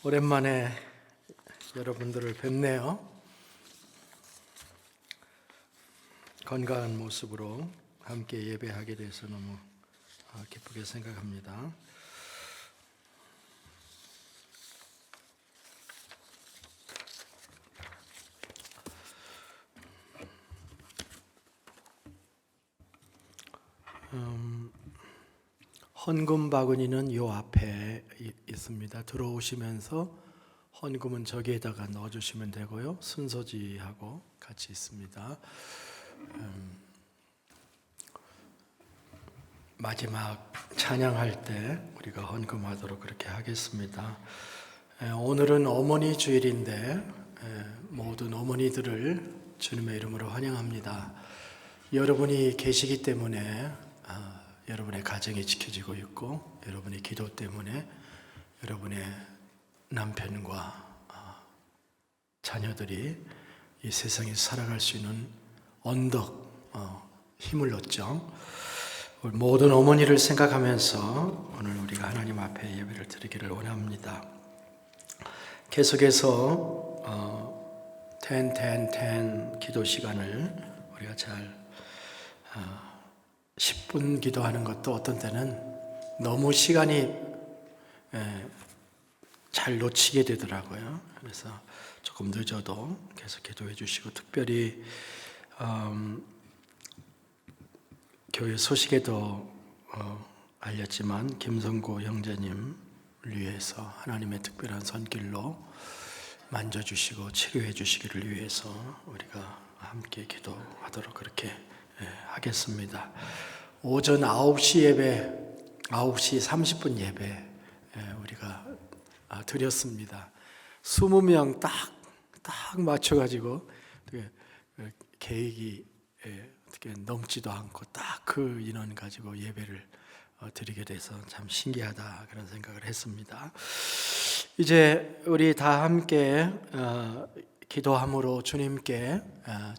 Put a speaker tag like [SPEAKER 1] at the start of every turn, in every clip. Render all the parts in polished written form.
[SPEAKER 1] 오랜만에 여러분들을 뵙네요. 건강한 모습으로 함께 예배하게 돼서 너무 기쁘게 생각합니다. 헌금 바구니는 요 앞에 있습니다. 들어오시면서 헌금은 저기에다가 넣어주시면 되고요. 순서지하고 같이 있습니다. 마지막 찬양할 때 우리가 헌금하도록 그렇게 하겠습니다. 오늘은 어머니 주일인데 모든 어머니들을 주님의 이름으로 환영합니다. 여러분이 계시기 때문에 여러분의 가정이 지켜지고 있고, 여러분의 기도 때문에 여러분의 남편과 자녀들이 이 세상에 살아갈 수 있는 언덕, 힘을 얻죠. 모든 어머니를 생각하면서 오늘 우리가 하나님 앞에 예배를 드리기를 원합니다. 계속해서 10 기도 시간을 우리가 잘 10분 기도하는 것도 어떤 때는 너무 시간이 잘 놓치게 되더라고요. 그래서 조금 늦어도 계속 기도해 주시고, 특별히 교회 소식에도 알렸지만 김성구 형제님을 위해서 하나님의 특별한 손길로 만져주시고 치료해 주시기를 위해서 우리가 함께 기도하도록 그렇게 하겠습니다. 오전 9시 예배, 9시 30분 예배 우리가 드렸습니다. 20명 딱 맞춰가지고 계획이 어떻게 넘지도 않고 딱 그 인원 가지고 예배를 드리게 돼서 참 신기하다 그런 생각을 했습니다. 이제 우리 다 함께 기도함으로 주님께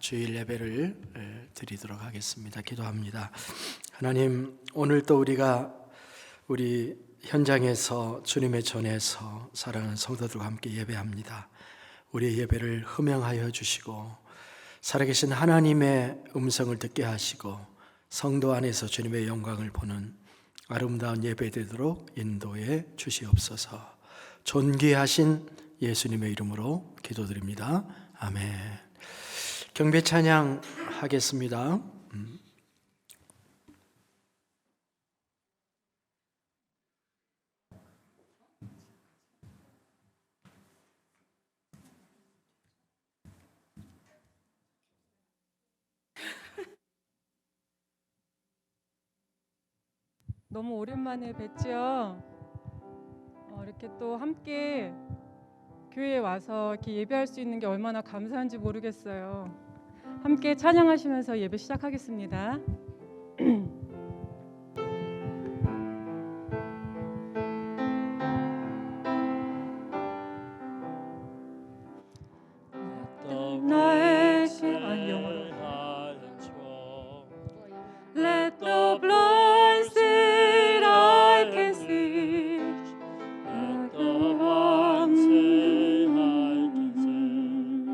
[SPEAKER 1] 주일 예배를 드리도록 하겠습니다. 기도합니다. 하나님, 오늘 또 우리가 우리 현장에서 주님의 전에서 사랑하는 성도들과 함께 예배합니다. 우리의 예배를 흠양하여 주시고 살아계신 하나님의 음성을 듣게 하시고 성도 안에서 주님의 영광을 보는 아름다운 예배 되도록 인도해 주시옵소서. 존귀하신 예수님의 이름으로 기도드립니다. 아멘. 경배 찬양 하겠습니다.
[SPEAKER 2] 너무 오랜만에 뵙죠. 이렇게 또 함께 교회에 와서 이렇게 예배할 수 있는 게 얼마나 감사한지 모르겠어요. 함께 찬양하시면서 예배 시작하겠습니다. 나의 시간 영어로 Let the blind see I can see Let the one say I can see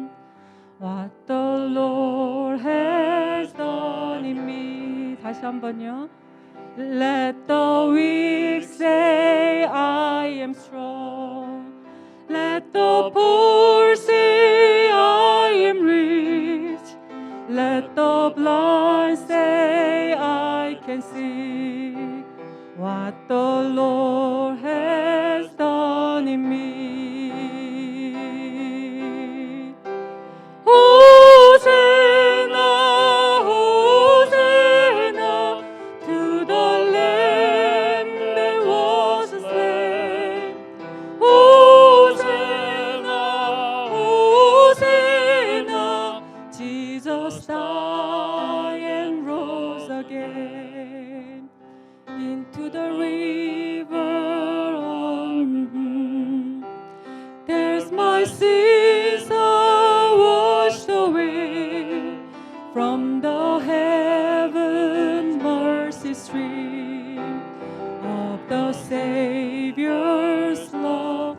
[SPEAKER 2] What the Lord has done in me. 다시 한번요. Let the weak say I am strong Let the poor say I am rich Let the blind say I can see what the Lord has done in me. Hosanna, Hosanna to the Lamb that was slain. Hosanna, Hosanna, Jesus died and rose again into the river. There's my sins are washed away from the heaven mercy stream of the Savior's love.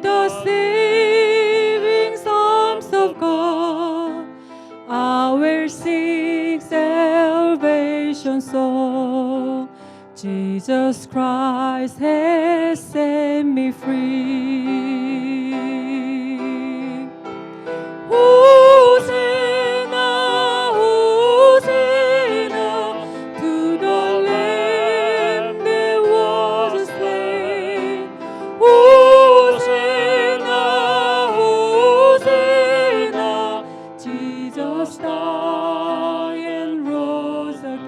[SPEAKER 2] the saving arms of God, I will sing salvation song. Jesus Christ has set me free. Hosanna, Hosanna to the Lamb that was slain. Hosanna, Hosanna, Jesus died and rose again.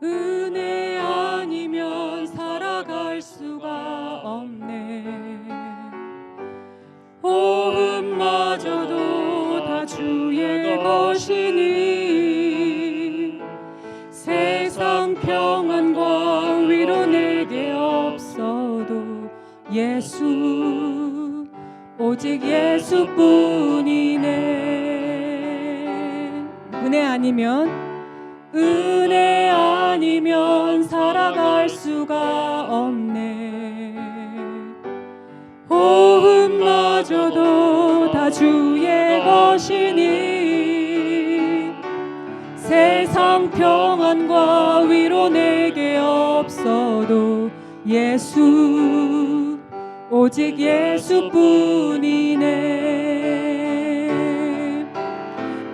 [SPEAKER 2] 은혜 아니면 살아갈 수가 없네. 호흡마저도 다 주의 것이니 세상 평안과 위로 내게 없어도 예수, 오직 예수뿐이네. 은혜 아니면 살아갈 수가 없네. 호흡마저도 다 주의 것이니 세상 평안과 위로 내게 없어도 예수, 오직 예수뿐이네.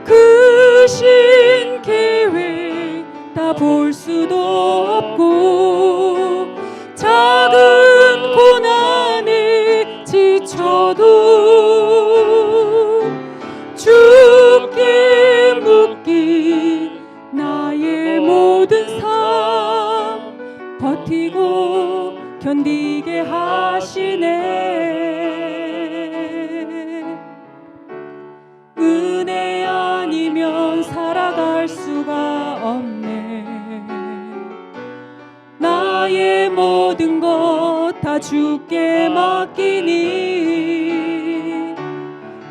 [SPEAKER 2] 그 신 계획 다 볼 수도 없고 작은 고난에 지쳐도 주께 묶인 나의 모든 삶 버티고 견디게 하시네. 은혜 아니면 살아갈 수가 없네. 나의 모든 것 다 주께 맡기니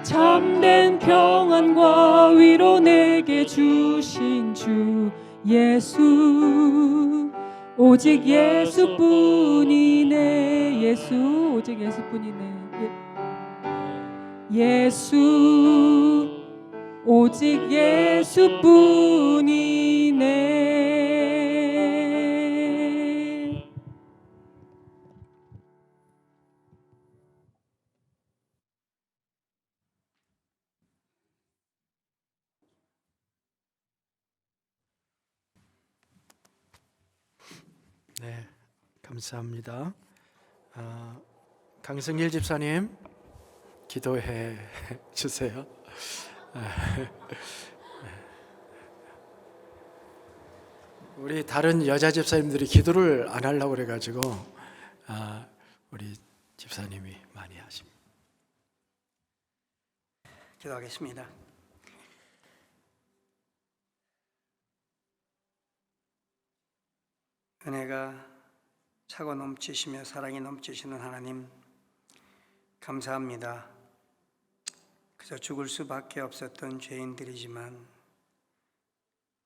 [SPEAKER 2] 참된 평안과 위로 내게 주신 주 예수, 오직 예수뿐이네. 예수, 오직 예수뿐이네. 예수, 오직 예수뿐이네.
[SPEAKER 1] 네, 감사합니다. 강승일 집사님 기도해 주세요. 우리 다른 여자 집사님들이 기도를 안 하려고 그래가지고 우리 집사님이 많이 하십니다.
[SPEAKER 3] 기도하겠습니다. 은혜가 차고 넘치시며 사랑이 넘치시는 하나님, 감사합니다. 그저 죽을 수밖에 없었던 죄인들이지만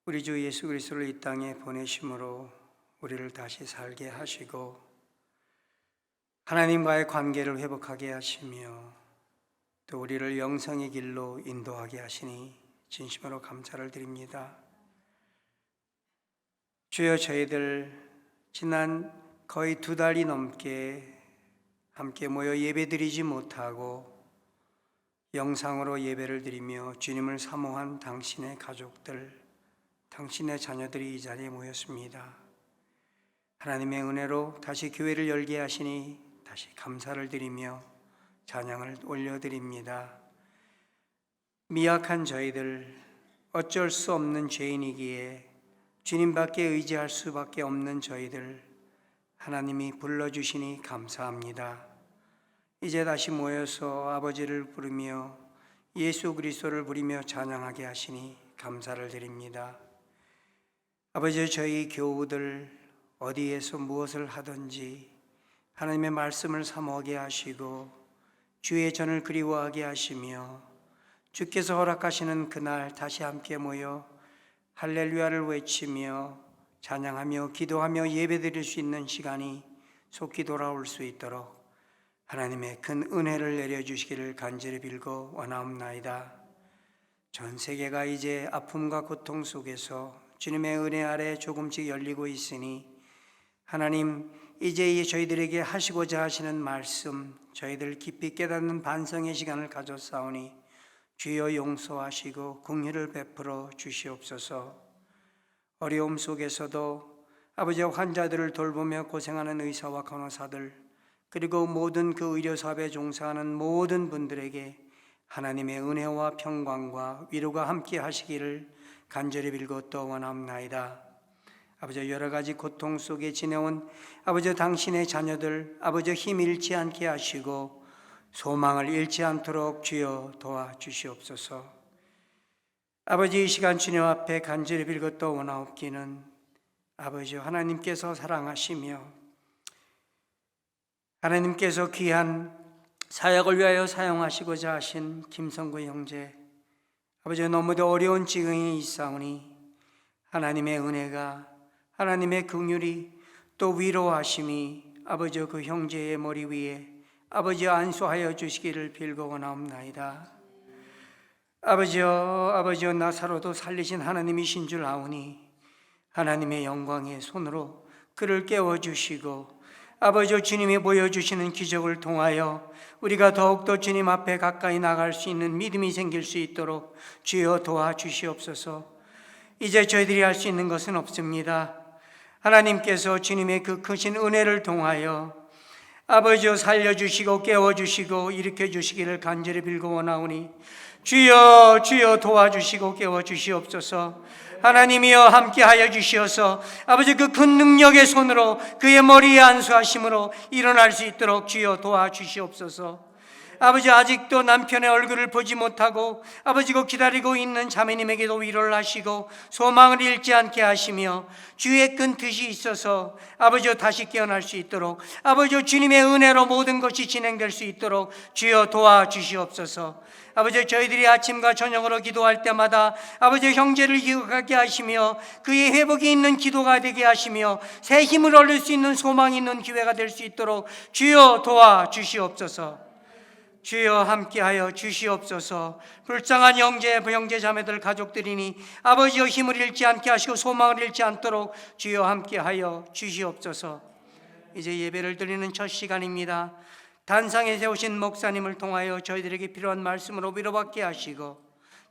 [SPEAKER 3] 우리 주 예수 그리스도를 이 땅에 보내심으로 우리를 다시 살게 하시고 하나님과의 관계를 회복하게 하시며 또 우리를 영성의 길로 인도하게 하시니 진심으로 감사를 드립니다. 주여, 저희들 지난 거의 2달이 넘게 함께 모여 예배드리지 못하고 영상으로 예배를 드리며 주님을 사모한 당신의 가족들, 당신의 자녀들이 이 자리에 모였습니다. 하나님의 은혜로 다시 교회를 열게 하시니 다시 감사를 드리며 찬양을 올려드립니다. 미약한 저희들, 어쩔 수 없는 죄인이기에 주님밖에 의지할 수밖에 없는 저희들, 하나님이 불러주시니 감사합니다. 이제 다시 모여서 아버지를 부르며 예수 그리스도를 부르며 찬양하게 하시니 감사를 드립니다. 아버지, 저희 교우들 어디에서 무엇을 하든지 하나님의 말씀을 사모하게 하시고 주의 전을 그리워하게 하시며 주께서 허락하시는 그날 다시 함께 모여 할렐루야를 외치며 찬양하며 기도하며 예배드릴 수 있는 시간이 속히 돌아올 수 있도록 하나님의 큰 은혜를 내려주시기를 간절히 빌고 원하옵나이다. 전 세계가 이제 아픔과 고통 속에서 주님의 은혜 아래 조금씩 열리고 있으니 하나님, 이제 저희들에게 하시고자 하시는 말씀, 저희들 깊이 깨닫는 반성의 시간을 가졌사오니 주여 용서하시고 긍휼을 베풀어 주시옵소서. 어려움 속에서도 아버지 환자들을 돌보며 고생하는 의사와 간호사들, 그리고 모든 그 의료사업에 종사하는 모든 분들에게 하나님의 은혜와 평강과 위로가 함께 하시기를 간절히 빌고 또 원합나이다. 아버지 여러 가지 고통 속에 지내온 아버지 당신의 자녀들 아버지 힘 잃지 않게 하시고 소망을 잃지 않도록 주여 도와주시옵소서. 아버지 이 시간 주님 앞에 간절히 빌고 또 원하옵기는 아버지 하나님께서 사랑하시며 하나님께서 귀한 사역을 위하여 사용하시고자 하신 김성구 형제 아버지 너무도 어려운 지경에 있사오니 하나님의 은혜가 하나님의 긍휼이 또 위로하심이 아버지 그 형제의 머리 위에 아버지 안수하여 주시기를 빌고 원하옵나이다. 아버지여 나사로도 살리신 하나님이신 줄 아오니 하나님의 영광의 손으로 그를 깨워주시고 아버지 주님이 보여주시는 기적을 통하여 우리가 더욱더 주님 앞에 가까이 나갈 수 있는 믿음이 생길 수 있도록 주여 도와주시옵소서. 이제 저희들이 할 수 있는 것은 없습니다. 하나님께서 주님의 그 크신 은혜를 통하여 아버지여 살려주시고 깨워주시고 일으켜주시기를 간절히 빌고 원하오니 주여 도와주시고 깨워주시옵소서. 하나님이여 함께하여 주시어서 아버지 그 큰 능력의 손으로 그의 머리에 안수하심으로 일어날 수 있도록 주여 도와주시옵소서. 아버지 아직도 남편의 얼굴을 보지 못하고 아버지고 기다리고 있는 자매님에게도 위로를 하시고 소망을 잃지 않게 하시며 주의 큰 뜻이 있어서 아버지여 다시 깨어날 수 있도록 아버지여 주님의 은혜로 모든 것이 진행될 수 있도록 주여 도와주시옵소서. 아버지 저희들이 아침과 저녁으로 기도할 때마다 아버지 형제를 기억하게 하시며 그의 회복이 있는 기도가 되게 하시며 새 힘을 얻을 수 있는 소망이 있는 기회가 될 수 있도록 주여 도와주시옵소서. 주여 함께하여 주시옵소서. 불쌍한 형제 자매들 가족들이니 아버지여 힘을 잃지 않게 하시고 소망을 잃지 않도록 주여 함께하여 주시옵소서. 이제 예배를 드리는 첫 시간입니다. 단상에 세우신 목사님을 통하여 저희들에게 필요한 말씀으로 위로받게 하시고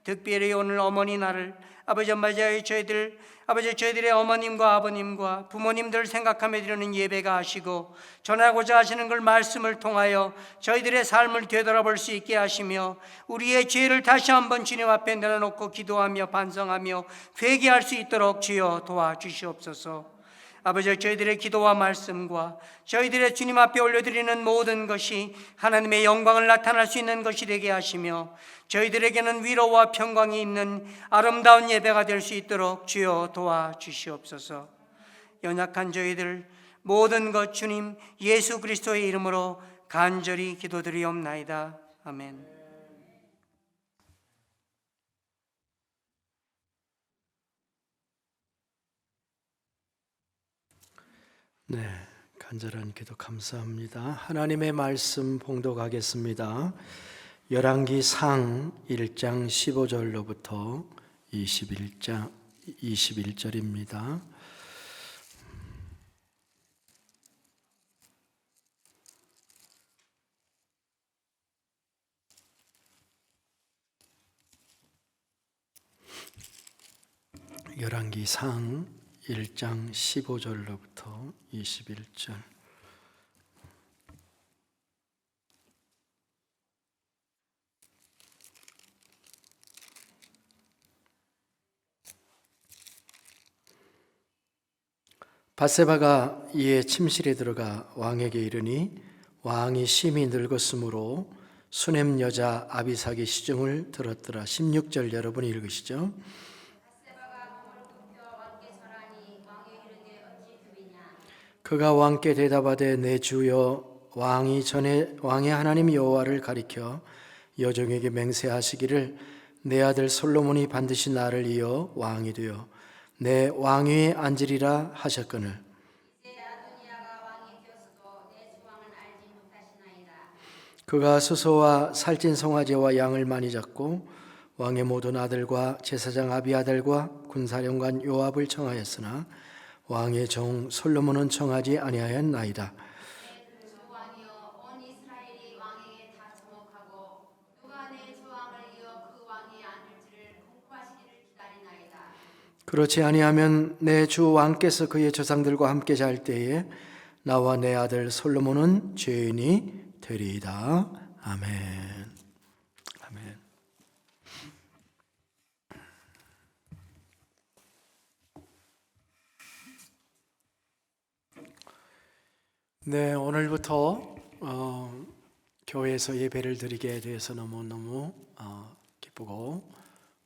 [SPEAKER 3] 특별히 오늘 어머니 날을 아버지 맞아요 저희들의 어머님과 아버님과 부모님들 생각하며 드리는 예배가 하시고 전하고자 하시는 걸 말씀을 통하여 저희들의 삶을 되돌아볼 수 있게 하시며 우리의 죄를 다시 한번 주님 앞에 내려놓고 기도하며 반성하며 회개할 수 있도록 주여 도와주시옵소서. 아버지 저희들의 기도와 말씀과 저희들의 주님 앞에 올려드리는 모든 것이 하나님의 영광을 나타날 수 있는 것이 되게 하시며 저희들에게는 위로와 평강이 있는 아름다운 예배가 될 수 있도록 주여 도와주시옵소서. 연약한 저희들 모든 것 주님 예수 그리스도의 이름으로 간절히 기도드리옵나이다. 아멘.
[SPEAKER 1] 네, 간절한 기도 감사합니다. 하나님의 말씀 봉독하겠습니다. 열왕기상 1장 15절로부터 21절입니다. 열왕기상 1장 15절로부터 21절. 밧세바가 이에 침실에 들어가 왕에게 이르니 왕이 심히 늙었으므로 수넴 여자 아비삭의 시중을 들었더라. 16절 여러분 읽으시죠. 그가 왕께 대답하되 내 주여 왕이 전에 왕의 하나님 여호와를 가리켜 여종에게 맹세하시기를 내 아들 솔로몬이 반드시 나를 이어 왕이 되어 내 왕위에 앉으리라 하셨거늘 그가 수소와 살찐 송아지와 양을 많이 잡고 왕의 모든 아들과 제사장 아비아달과 군사령관 요압을 청하였으나 왕의 종 솔로몬은 청하지 아니하였나이다. 그렇지 아니하면 내 주 왕께서 그의 조상들과 함께 잘 때에 나와 내 아들 솔로몬은 죄인이 되리이다. 아멘. 아멘. 네, 오늘부터 교회에서 예배를 드리게 돼서 너무너무 기쁘고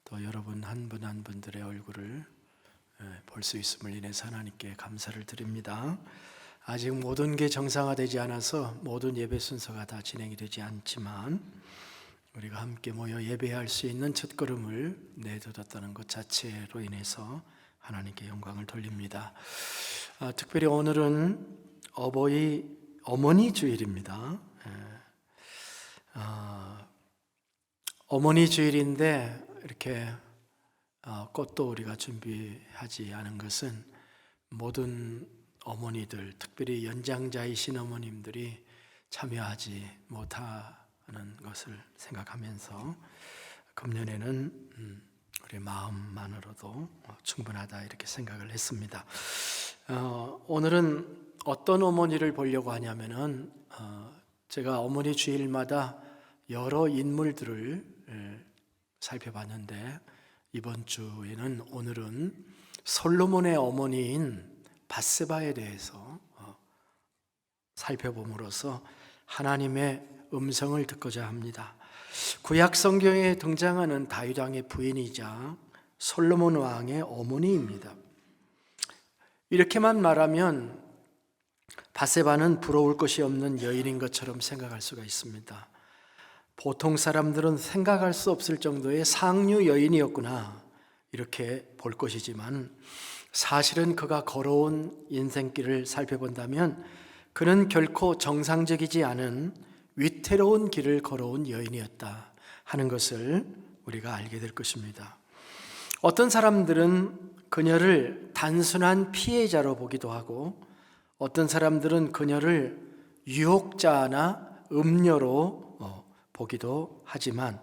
[SPEAKER 1] 또 여러분 한 분 한 분들의 얼굴을 볼 수 있음을 인해서 하나님께 감사를 드립니다. 아직 모든 게 정상화되지 않아서 모든 예배 순서가 다 진행이 되지 않지만 우리가 함께 모여 예배할 수 있는 첫걸음을 내딛었다는 것 자체로 인해서 하나님께 영광을 돌립니다. 특별히 오늘은 어머니 주일입니다. 어머니 주일인데 이렇게 꽃도 우리가 준비하지 않은 것은 모든 어머니들, 특별히 연장자이신 어머님들이 참여하지 못하는 것을 생각하면서 금년에는 우리 마음만으로도 충분하다 이렇게 생각을 했습니다. 오늘은 어떤 어머니를 보려고 하냐면은 제가 어머니 주일마다 여러 인물들을 살펴봤는데 이번 주에는 오늘은 솔로몬의 어머니인 밧세바에 대해서 살펴봄으로써 하나님의 음성을 듣고자 합니다. 구약 성경에 등장하는 다윗 왕의 부인이자 솔로몬 왕의 어머니입니다. 이렇게만 말하면 밧세바는 부러울 것이 없는 여인인 것처럼 생각할 수가 있습니다. 보통 사람들은 생각할 수 없을 정도의 상류 여인이었구나 이렇게 볼 것이지만 사실은 그가 걸어온 인생길을 살펴본다면 그는 결코 정상적이지 않은 위태로운 길을 걸어온 여인이었다 하는 것을 우리가 알게 될 것입니다. 어떤 사람들은 그녀를 단순한 피해자로 보기도 하고 어떤 사람들은 그녀를 유혹자나 음녀로 보기도 하지만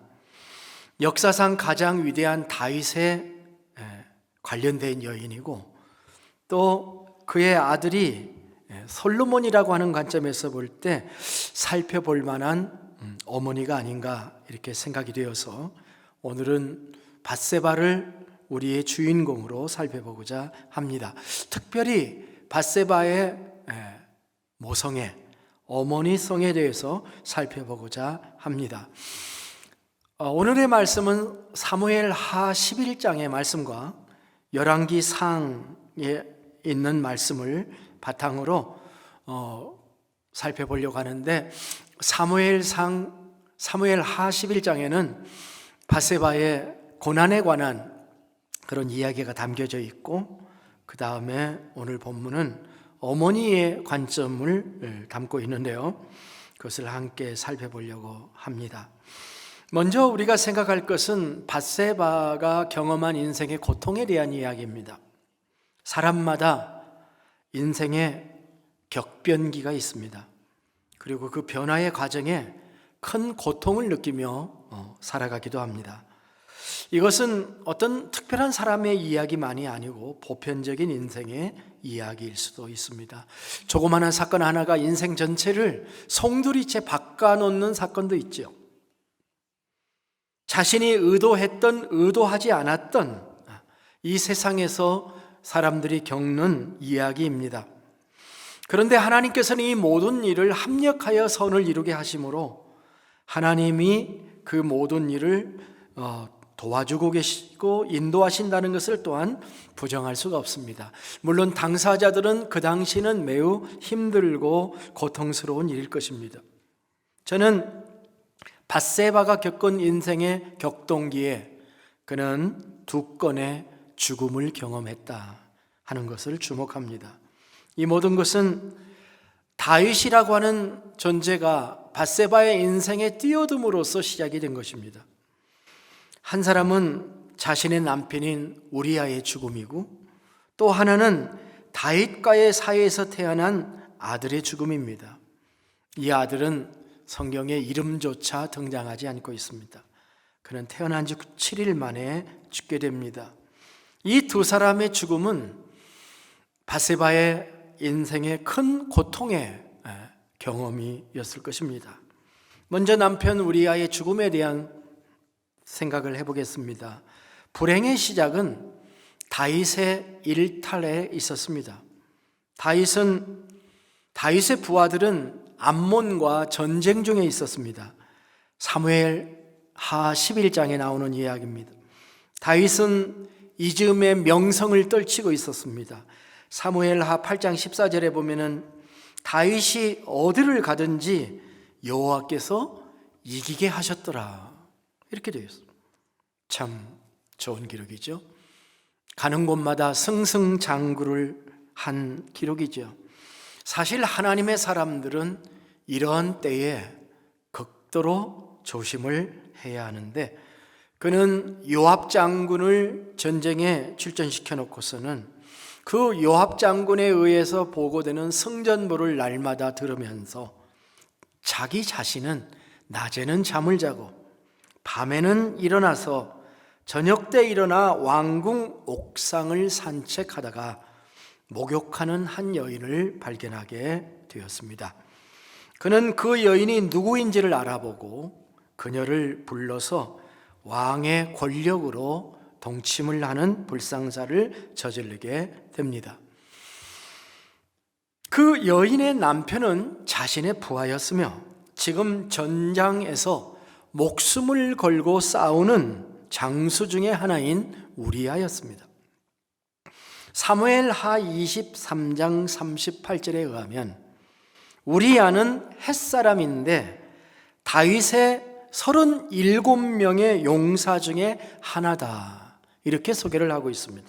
[SPEAKER 1] 역사상 가장 위대한 다윗에 관련된 여인이고 또 그의 아들이 솔로몬이라고 하는 관점에서 볼 때 살펴볼 만한 어머니가 아닌가 이렇게 생각이 되어서 오늘은 밧세바를 우리의 주인공으로 살펴보고자 합니다. 특별히 밧세바의 모성애, 어머니성에 대해서 살펴보고자 합니다. 오늘의 말씀은 사무엘 하 11장의 말씀과 열왕기 상에 있는 말씀을 바탕으로 살펴보려고 하는데 사무엘 하 11장에는 밧세바의 고난에 관한 그런 이야기가 담겨져 있고 그 다음에 오늘 본문은 어머니의 관점을 담고 있는데요. 그것을 함께 살펴보려고 합니다. 먼저 우리가 생각할 것은 밧세바가 경험한 인생의 고통에 대한 이야기입니다. 사람마다 인생의 격변기가 있습니다. 그리고 그 변화의 과정에 큰 고통을 느끼며 살아가기도 합니다. 이것은 어떤 특별한 사람의 이야기만이 아니고 보편적인 인생의 이야기일 수도 있습니다. 조그마한 사건 하나가 인생 전체를 송두리째 바꿔놓는 사건도 있죠. 자신이 의도했던 의도하지 않았던 이 세상에서 사람들이 겪는 이야기입니다. 그런데 하나님께서는 이 모든 일을 합력하여 선을 이루게 하심으로 하나님이 그 모든 일을 도와주고 계시고 인도하신다는 것을 또한 부정할 수가 없습니다. 물론 당사자들은 그 당시는 매우 힘들고 고통스러운 일일 것입니다. 저는 밧세바가 겪은 인생의 격동기에 그는 2건의 죽음을 경험했다 하는 것을 주목합니다. 이 모든 것은 다윗이라고 하는 존재가 밧세바의 인생에 뛰어듦으로써 시작이 된 것입니다. 한 사람은 자신의 남편인 우리아의 죽음이고, 또 하나는 다윗과의 사이에서 태어난 아들의 죽음입니다. 이 아들은 성경에 이름조차 등장하지 않고 있습니다. 그는 태어난 지 7일 만에 죽게 됩니다. 이 2사람의 죽음은 밧세바의 인생의 큰 고통의 경험이었을 것입니다. 먼저 남편 우리아의 죽음에 대한 생각을 해보겠습니다. 불행의 시작은 다윗의 일탈에 있었습니다. 다윗의 부하들은 암몬과 전쟁 중에 있었습니다. 사무엘하 11장에 나오는 이야기입니다. 다윗은 이즈음의 명성을 떨치고 있었습니다. 사무엘하 8장 14절에 보면은 다윗이 어디를 가든지 여호와께서 이기게 하셨더라, 이렇게 되어 있습니다. 참 좋은 기록이죠. 가는 곳마다 승승장구를 한 기록이죠. 사실 하나님의 사람들은 이런 때에 극도로 조심을 해야 하는데, 그는 요압 장군을 전쟁에 출전시켜 놓고서는 그 요압 장군에 의해서 보고되는 승전보를 날마다 들으면서 자기 자신은 낮에는 잠을 자고 밤에는 일어나서 저녁 때 일어나 왕궁 옥상을 산책하다가 목욕하는 한 여인을 발견하게 되었습니다. 그는 그 여인이 누구인지를 알아보고 그녀를 불러서 왕의 권력으로 동침을 하는 불상사를 저지르게 됩니다. 그 여인의 남편은 자신의 부하였으며 지금 전장에서 목숨을 걸고 싸우는 장수 중에 하나인 우리아였습니다. 사무엘하 23장 38절에 의하면 우리아는 햇사람인데 다윗의 37명의 용사 중에 하나다, 이렇게 소개를 하고 있습니다.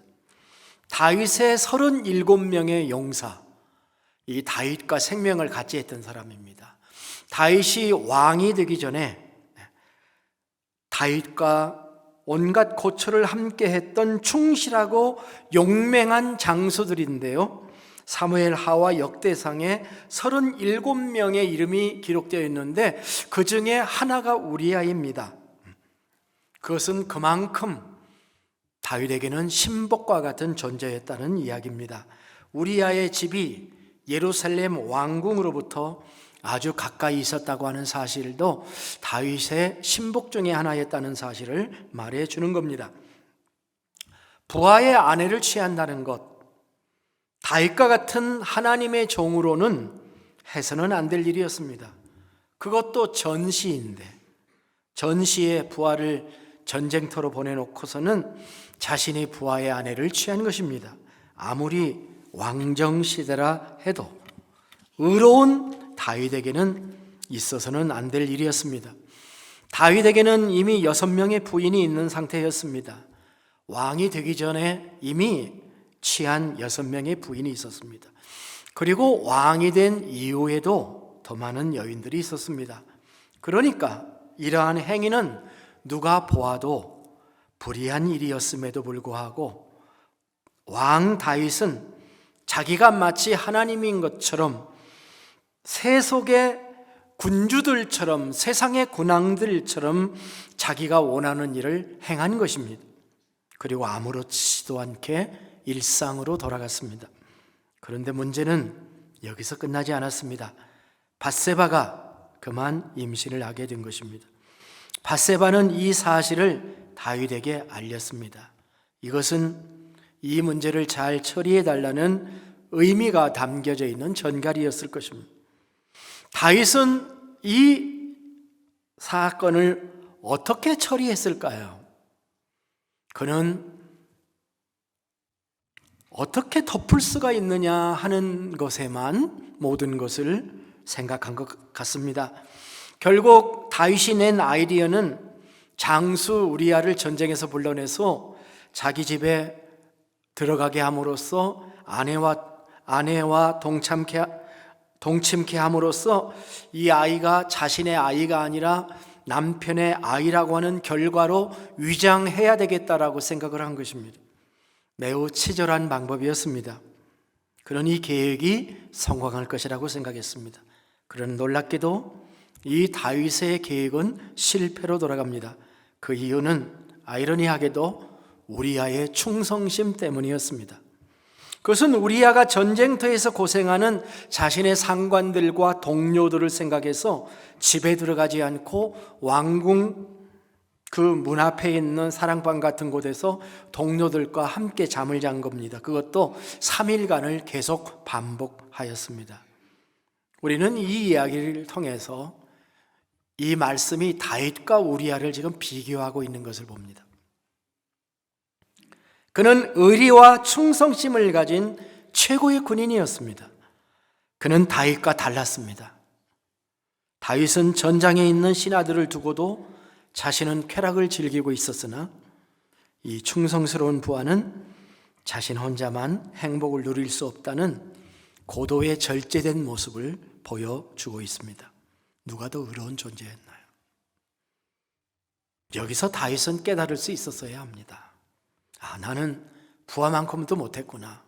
[SPEAKER 1] 다윗의 37명의 용사, 이 다윗과 생명을 같이 했던 사람입니다. 다윗이 왕이 되기 전에 다윗과 온갖 고초를 함께 했던 충실하고 용맹한 장수들인데요, 사무엘하와 역대상에 37명의 이름이 기록되어 있는데 그 중에 하나가 우리아입니다. 그것은 그만큼 다윗에게는 신복과 같은 존재였다는 이야기입니다. 우리아의 집이 예루살렘 왕궁으로부터 아주 가까이 있었다고 하는 사실도 다윗의 신복 중에 하나였다는 사실을 말해 주는 겁니다. 부하의 아내를 취한다는 것, 다윗과 같은 하나님의 종으로는 해서는 안 될 일이었습니다. 그것도 전시인데, 전시에 부하를 전쟁터로 보내놓고서는 자신이 부하의 아내를 취한 것입니다. 아무리 왕정시대라 해도 의로운 다윗에게는 있어서는 안 될 일이었습니다. 다윗에게는 이미 6명의 부인이 있는 상태였습니다. 왕이 되기 전에 이미 취한 6명의 부인이 있었습니다. 그리고 왕이 된 이후에도 더 많은 여인들이 있었습니다. 그러니까 이러한 행위는 누가 보아도 불의한 일이었음에도 불구하고 왕 다윗은 자기가 마치 하나님인 것처럼 세속의 군주들처럼, 세상의 군왕들처럼 자기가 원하는 일을 행한 것입니다. 그리고 아무렇지도 않게 일상으로 돌아갔습니다. 그런데 문제는 여기서 끝나지 않았습니다. 밧세바가 그만 임신을 하게 된 것입니다. 밧세바는 이 사실을 다윗에게 알렸습니다. 이것은 이 문제를 잘 처리해 달라는 의미가 담겨져 있는 전갈이었을 것입니다. 다윗은 이 사건을 어떻게 처리했을까요? 그는 어떻게 덮을 수가 있느냐 하는 것에만 모든 것을 생각한 것 같습니다. 결국 다윗이 낸 아이디어는 장수 우리아를 전쟁에서 불러내서 자기 집에 들어가게 함으로써 아내와 동침케 함으로써 이 아이가 자신의 아이가 아니라 남편의 아이라고 하는 결과로 위장해야 되겠다라고 생각을 한 것입니다. 매우 치졸한 방법이었습니다. 그런 이 계획이 성공할 것이라고 생각했습니다. 그런 놀랍게도 이 다윗의 계획은 실패로 돌아갑니다. 그 이유는 아이러니하게도 우리아의 충성심 때문이었습니다. 그것은 우리아가 전쟁터에서 고생하는 자신의 상관들과 동료들을 생각해서 집에 들어가지 않고 왕궁 그 문 앞에 있는 사랑방 같은 곳에서 동료들과 함께 잠을 잔 겁니다. 그것도 3일간을 계속 반복하였습니다. 우리는 이 이야기를 통해서 이 말씀이 다윗과 우리아를 지금 비교하고 있는 것을 봅니다. 그는 의리와 충성심을 가진 최고의 군인이었습니다. 그는 다윗과 달랐습니다. 다윗은 전장에 있는 신하들을 두고도 자신은 쾌락을 즐기고 있었으나 이 충성스러운 부하는 자신 혼자만 행복을 누릴 수 없다는 고도의 절제된 모습을 보여주고 있습니다. 누가 더 의로운 존재였나요? 여기서 다윗은 깨달을 수 있었어야 합니다. 나는 부하만큼도 못했구나.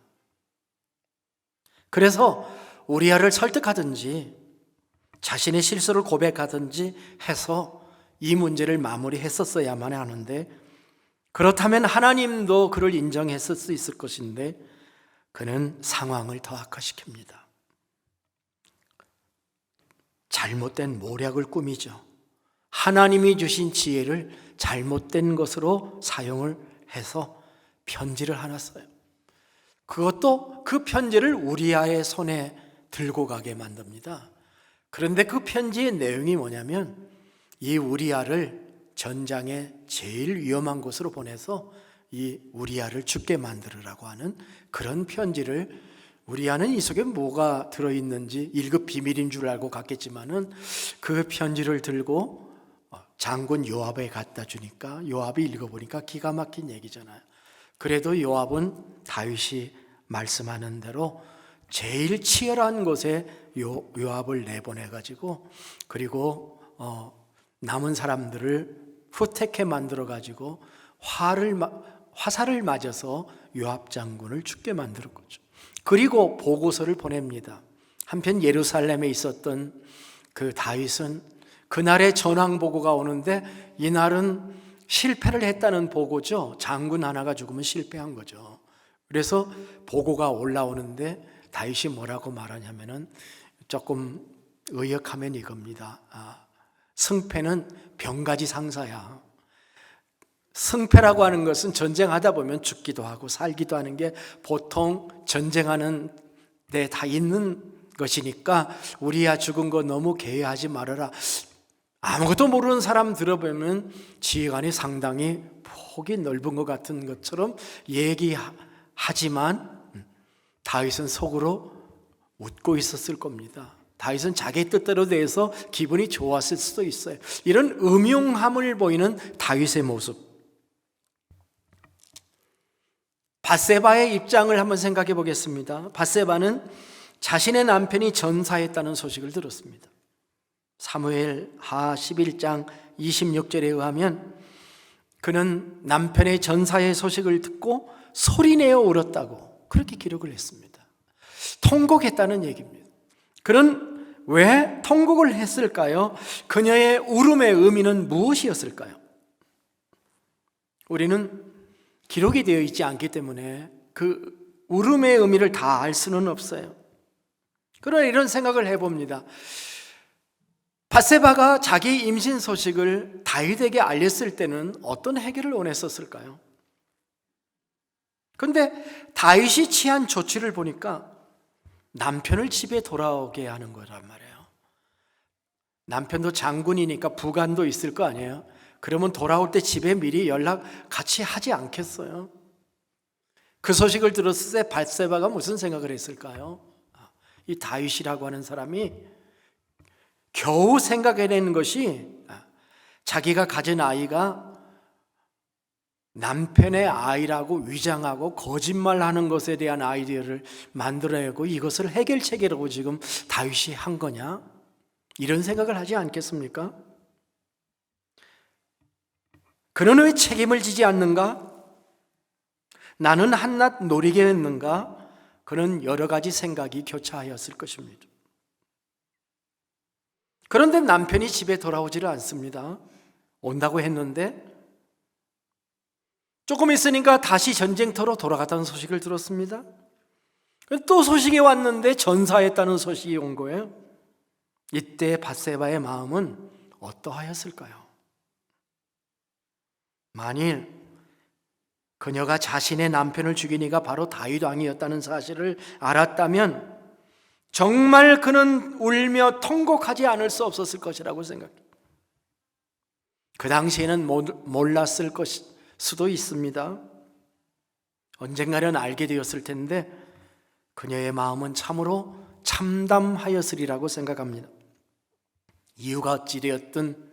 [SPEAKER 1] 그래서 우리아를 설득하든지 자신의 실수를 고백하든지 해서 이 문제를 마무리했었어야만 하는데, 그렇다면 하나님도 그를 인정했을 수 있을 것인데 그는 상황을 더 악화시킵니다. 잘못된 모략을 꾸미죠. 하나님이 주신 지혜를 잘못된 것으로 사용을 해서 편지를 하나 써요. 그것도 그 편지를 우리아의 손에 들고 가게 만듭니다. 그런데 그 편지의 내용이 뭐냐면 이 우리아를 전장의 제일 위험한 곳으로 보내서 이 우리아를 죽게 만들으라고 하는 그런 편지를, 우리아는 이 속에 뭐가 들어있는지 1급 비밀인 줄 알고 갔겠지만은 그 편지를 들고 장군 요압에 갖다 주니까 요압이 읽어보니까 기가 막힌 얘기잖아요. 그래도 요압은 다윗이 말씀하는 대로 제일 치열한 곳에 요압을 내보내가지고, 그리고 남은 사람들을 후퇴케 만들어가지고 화살을 맞아서 요압 장군을 죽게 만든 거죠. 그리고 보고서를 보냅니다. 한편 예루살렘에 있었던 그 다윗은 그날의 전황 보고가 오는데, 이날은 실패를 했다는 보고죠. 장군 하나가 죽으면 실패한 거죠. 그래서 보고가 올라오는데 다윗이 뭐라고 말하냐면은, 조금 의역하면 이겁니다. 승패는 병가지 상사야. 승패라고 하는 것은 전쟁하다 보면 죽기도 하고 살기도 하는 게 보통 전쟁하는 데 다 있는 것이니까 우리야 죽은 거 너무 개의하지 말아라. 아무것도 모르는 사람 들어보면 지휘관이 상당히 폭이 넓은 것 같은 것처럼 얘기하지만 다윗은 속으로 웃고 있었을 겁니다. 다윗은 자기 뜻대로 돼서 기분이 좋았을 수도 있어요. 이런 음흉함을 보이는 다윗의 모습. 밧세바의 입장을 한번 생각해 보겠습니다. 밧세바는 자신의 남편이 전사했다는 소식을 들었습니다. 사무엘하 11장 26절에 의하면 그는 남편의 전사의 소식을 듣고 소리내어 울었다고 그렇게 기록을 했습니다. 통곡했다는 얘기입니다. 그는 왜 통곡을 했을까요? 그녀의 울음의 의미는 무엇이었을까요? 우리는 기록이 되어 있지 않기 때문에 그 울음의 의미를 다 알 수는 없어요. 그러나 이런 생각을 해봅니다. 밧세바가 자기 임신 소식을 다윗에게 알렸을 때는 어떤 해결을 원했었을까요? 그런데 다윗이 취한 조치를 보니까 남편을 집에 돌아오게 하는 거란 말이에요. 남편도 장군이니까 부관도 있을 거 아니에요. 그러면 돌아올 때 집에 미리 연락 같이 하지 않겠어요? 그 소식을 들었을 때 bat세바가 무슨 생각을 했을까요? 이 다윗이라고 하는 사람이 겨우 생각해내는 것이 자기가 가진 아이가 남편의 아이라고 위장하고 거짓말하는 것에 대한 아이디어를 만들어내고 이것을 해결책이라고 지금 다윗이 한 거냐? 이런 생각을 하지 않겠습니까? 그는 왜 책임을 지지 않는가? 나는 한낱 노리게 했는가? 그는 여러 가지 생각이 교차하였을 것입니다. 그런데 남편이 집에 돌아오지를 않습니다. 온다고 했는데 조금 있으니까 다시 전쟁터로 돌아갔다는 소식을 들었습니다. 또 소식이 왔는데 전사했다는 소식이 온 거예요. 이때 bat세바의 마음은 어떠하였을까요? 만일 그녀가 자신의 남편을 죽인 이가 바로 다윗 왕이었다는 사실을 알았다면 정말 그는 울며 통곡하지 않을 수 없었을 것이라고 생각해요. 그 당시에는 몰랐을 수도 있습니다. 언젠가는 알게 되었을 텐데 그녀의 마음은 참으로 참담하였으리라고 생각합니다. 이유가 어찌 되었든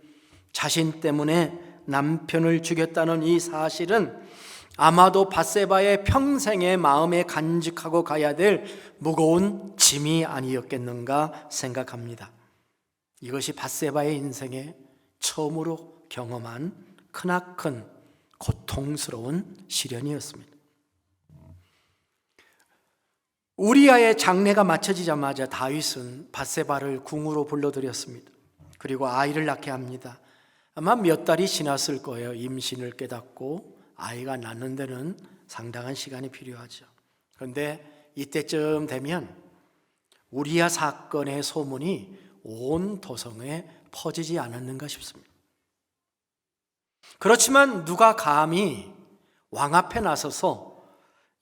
[SPEAKER 1] 자신 때문에 남편을 죽였다는 이 사실은 아마도 bat세바의 평생의 마음에 간직하고 가야 될 무거운 짐이 아니었겠는가 생각합니다. 이것이 bat세바의 인생에 처음으로 경험한 크나큰 고통스러운 시련이었습니다. 우리아의 장례가 마쳐지자마자 다윗은 bat세바를 궁으로 불러들였습니다. 그리고 아이를 낳게 합니다. 아마 몇 달이 지났을 거예요. 임신을 깨닫고 아이가 낳는 데는 상당한 시간이 필요하죠. 그런데 이때쯤 되면 우리아 사건의 소문이 온 도성에 퍼지지 않았는가 싶습니다. 그렇지만 누가 감히 왕 앞에 나서서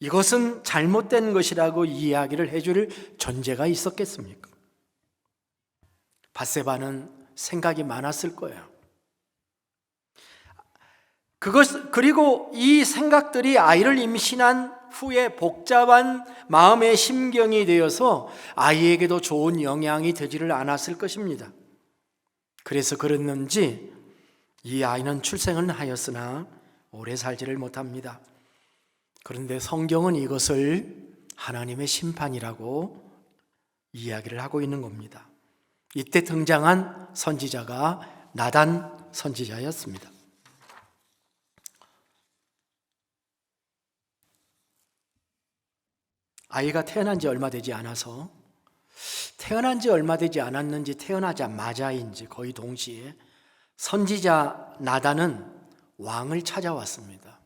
[SPEAKER 1] 이것은 잘못된 것이라고 이야기를 해줄 존재가 있었겠습니까? bat세바는 생각이 많았을 거예요. 그리고 이 생각들이 아이를 임신한 후에 복잡한 마음의 심경이 되어서 아이에게도 좋은 영향이 되지를 않았을 것입니다. 그래서 그랬는지 이 아이는 출생은 하였으나 오래 살지를 못합니다. 그런데 성경은 이것을 하나님의 심판이라고 이야기를 하고 있는 겁니다. 이때 등장한 선지자가 나단 선지자였습니다. 아이가 태어난 지 얼마 되지 않아서 태어난 지 얼마 되지 않았는지 태어나자마자인지 거의 동시에 선지자 나단은 왕을 찾아왔습니다.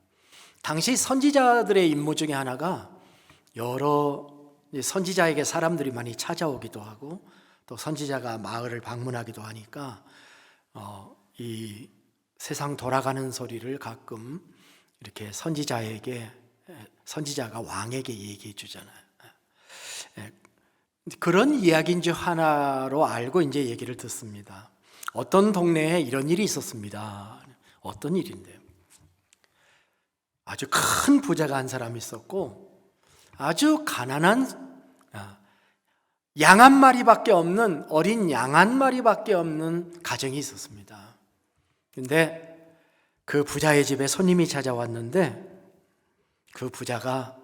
[SPEAKER 1] 당시 선지자들의 임무 중에 하나가 여러 선지자에게 사람들이 많이 찾아오기도 하고 또 선지자가 마을을 방문하기도 하니까 이 세상 돌아가는 소리를 가끔 이렇게 선지자가 왕에게 얘기해 주잖아요. 그런 이야기인 줄 하나로 알고 이제 얘기를 듣습니다. 어떤 동네에 이런 일이 있었습니다. 어떤 일인데요? 아주 큰 부자가 한 사람이 있었고 아주 가난한 양 한 마리밖에 없는 어린 양 한 마리밖에 없는 가정이 있었습니다. 근데 그 부자의 집에 손님이 찾아왔는데 그 부자가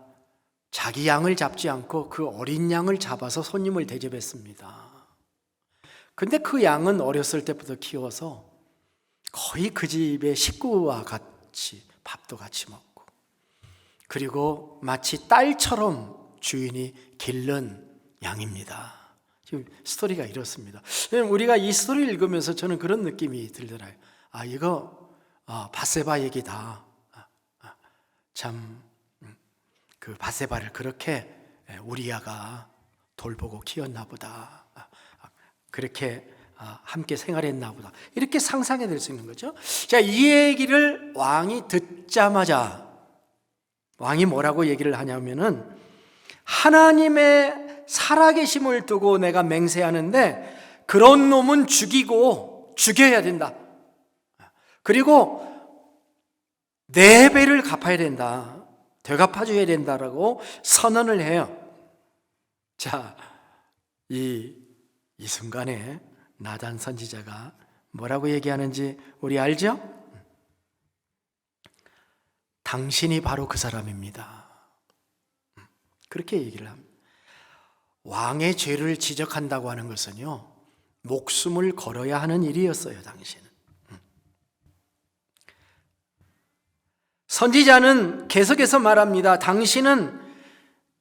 [SPEAKER 1] 자기 양을 잡지 않고 그 어린 양을 잡아서 손님을 대접했습니다. 근데 그 양은 어렸을 때부터 키워서 거의 그 집의 식구와 같이 밥도 같이 먹고 그리고 마치 딸처럼 주인이 기른 양입니다. 지금 스토리가 이렇습니다. 우리가 이 스토리를 읽으면서 저는 그런 느낌이 들더라고요. 이거 bat세바 얘기다. 참 그 bat세바를 그렇게 우리아가 돌보고 키웠나 보다. 그렇게 함께 생활했나 보다. 이렇게 상상해 낼 수 있는 거죠. 자, 이 얘기를 왕이 듣자마자 왕이 뭐라고 얘기를 하냐면은 하나님의 살아계심을 두고 내가 맹세하는데 그런 놈은 죽여야 된다. 그리고 4배를 갚아야 된다, 되갚아줘야 된다라고 선언을 해요. 자, 이 순간에 나단 선지자가 뭐라고 얘기하는지 우리 알죠? 당신이 바로 그 사람입니다. 그렇게 얘기를 합니다. 왕의 죄를 지적한다고 하는 것은요, 목숨을 걸어야 하는 일이었어요, 당신은. 선지자는 계속해서 말합니다. 당신은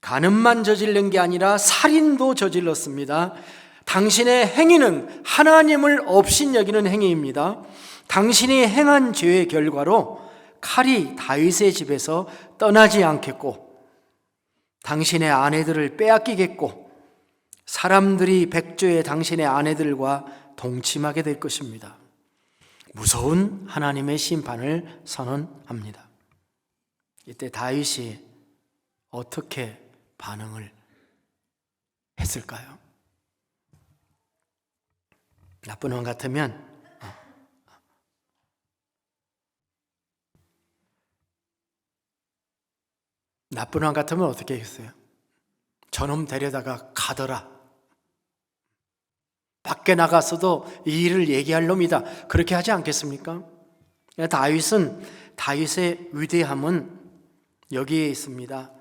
[SPEAKER 1] 간음만 저지른 게 아니라 살인도 저질렀습니다. 당신의 행위는 하나님을 업신여기는 행위입니다. 당신이 행한 죄의 결과로 칼이 다윗의 집에서 떠나지 않겠고, 당신의 아내들을 빼앗기겠고, 사람들이 백조의 당신의 아내들과 동침하게 될 것입니다. 무서운 하나님의 심판을 선언합니다. 이때 다윗이 어떻게 반응을 했을까요? 나쁜 왕 같으면 어떻게 했어요? 저놈 데려다가 가더라. 밖에 나가서도 이 일을 얘기할 놈이다, 그렇게 하지 않겠습니까? 다윗의 위대함은 여기에 있습니다.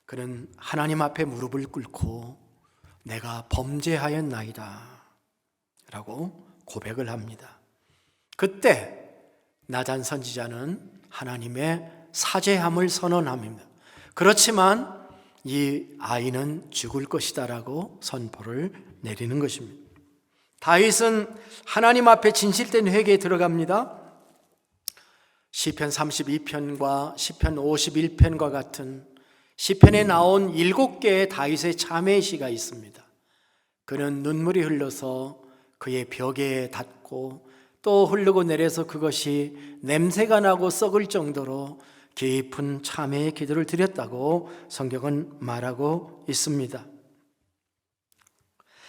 [SPEAKER 1] 그는 하나님 앞에 무릎을 꿇고 내가 범죄하였나이다 라고 고백을 합니다. 그때 나단 선지자는 하나님의 사죄함을 선언합니다. 그렇지만 이 아이는 죽을 것이다 라고 선포를 내리는 것입니다. 다윗은 하나님 앞에 진실된 회개에 들어갑니다. 시편 32편과 시편 51편과 같은 시편에 나온 7개의 다윗의 참회의 시가 있습니다. 그는 눈물이 흘러서 그의 벽에 닿고 또 흐르고 내려서 그것이 냄새가 나고 썩을 정도로 깊은 참회의 기도를 드렸다고 성경은 말하고 있습니다.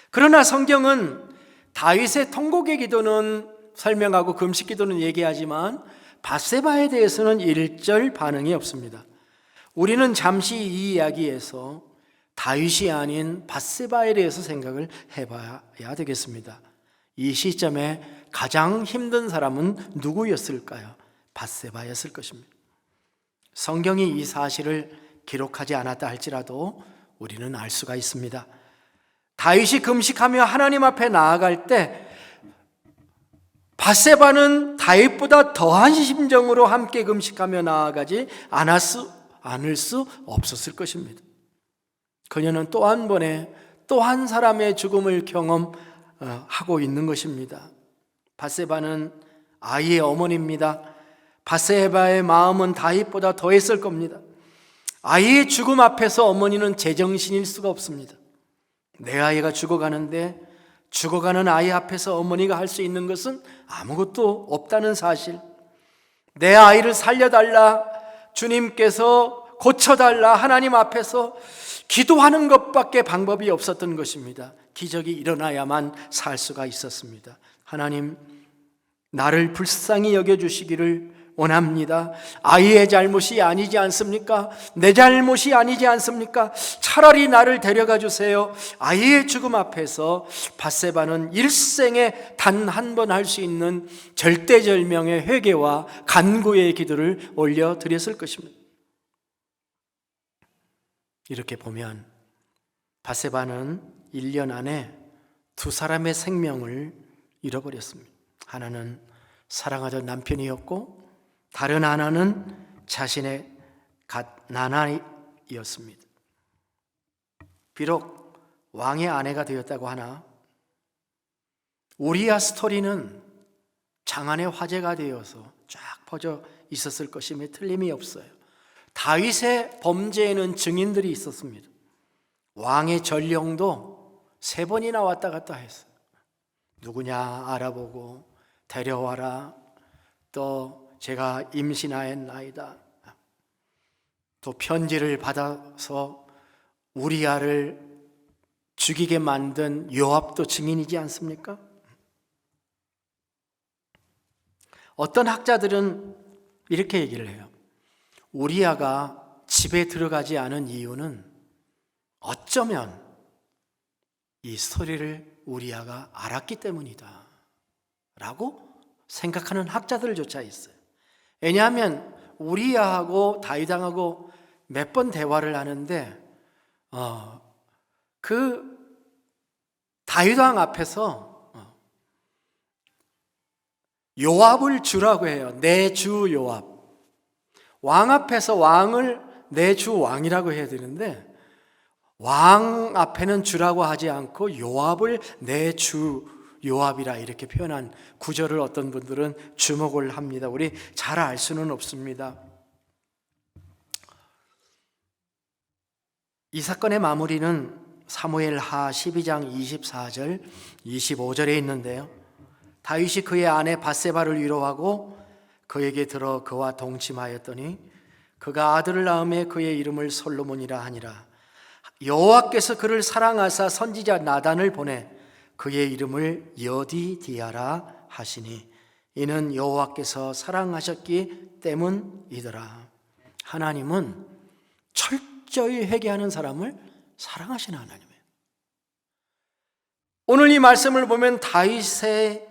[SPEAKER 1] 그러나 성경은 다윗의 통곡의 기도는 설명하고 금식 기도는 얘기하지만 밧세바에 대해서는 일절 반응이 없습니다. 우리는 잠시 이 이야기에서 다윗이 아닌 밧세바에 대해서 생각을 해봐야 되겠습니다. 이 시점에 가장 힘든 사람은 누구였을까요? 밧세바였을 것입니다. 성경이 이 사실을 기록하지 않았다 할지라도 우리는 알 수가 있습니다. 다윗이 금식하며 하나님 앞에 나아갈 때 밧세바는 다윗보다 더한 심정으로 함께 금식하며 나아가지 않을 수 없었을 것입니다. 그녀는 또 한 번의 또 한 사람의 죽음을 경험하고 있는 것입니다. 밧세바는 아이의 어머니입니다. 밧세바의 마음은 다윗보다 더했을 겁니다. 아이의 죽음 앞에서 어머니는 제정신일 수가 없습니다. 내 아이가 죽어가는데 죽어가는 아이 앞에서 어머니가 할 수 있는 것은 아무것도 없다는 사실, 내 아이를 살려달라, 주님께서 고쳐달라 하나님 앞에서 기도하는 것밖에 방법이 없었던 것입니다. 기적이 일어나야만 살 수가 있었습니다. 하나님, 나를 불쌍히 여겨주시기를 원합니다. 아이의 잘못이 아니지 않습니까? 내 잘못이 아니지 않습니까? 차라리 나를 데려가 주세요. 아이의 죽음 앞에서 밧세바는 일생에 단 한 번 할 수 있는 절대절명의 회개와 간구의 기도를 올려드렸을 것입니다. 이렇게 보면 밧세바는 1년 안에 2사람의 생명을 잃어버렸습니다. 하나는 사랑하던 남편이었고 다른 하나는 자신의 갓나나이었습니다. 비록 왕의 아내가 되었다고 하나 우리아 스토리는 장안의 화제가 되어서 쫙 퍼져 있었을 것임에 틀림이 없어요. 다윗의 범죄에는 증인들이 있었습니다. 왕의 전령도 3번이나 왔다 갔다 했어요. 누구냐 알아보고 데려와라, 또 제가 임신하였나이다, 또 편지를 받아서 우리아를 죽이게 만든 요압도 증인이지 않습니까? 어떤 학자들은 이렇게 얘기를 해요. 우리아가 집에 들어가지 않은 이유는 어쩌면 이 스토리를 우리아가 알았기 때문이다 라고 생각하는 학자들조차 있어요. 왜냐하면 우리아하고 다윗왕하고 몇 번 대화를 하는데 그 다윗왕 앞에서 요압을 주라고 해요. 내 주 요압. 왕 앞에서 왕을 내 주 왕이라고 해야 되는데 왕 앞에는 주라고 하지 않고 요압을 내 주 요압이라 이렇게 표현한 구절을 어떤 분들은 주목을 합니다. 우리 잘 알 수는 없습니다. 이 사건의 마무리는 사무엘하 12장 24절 25절에 있는데요. 다윗이 그의 아내 밧세바를 위로하고 그에게 들어 그와 동침하였더니 그가 아들을 낳음에 그의 이름을 솔로몬이라 하니라. 여호와께서 그를 사랑하사 선지자 나단을 보내 그의 이름을 여디디아라 하시니 이는 여호와께서 사랑하셨기 때문이더라. 하나님은 철저히 회개하는 사람을 사랑하시는 하나님이에요. 오늘 이 말씀을 보면 다윗의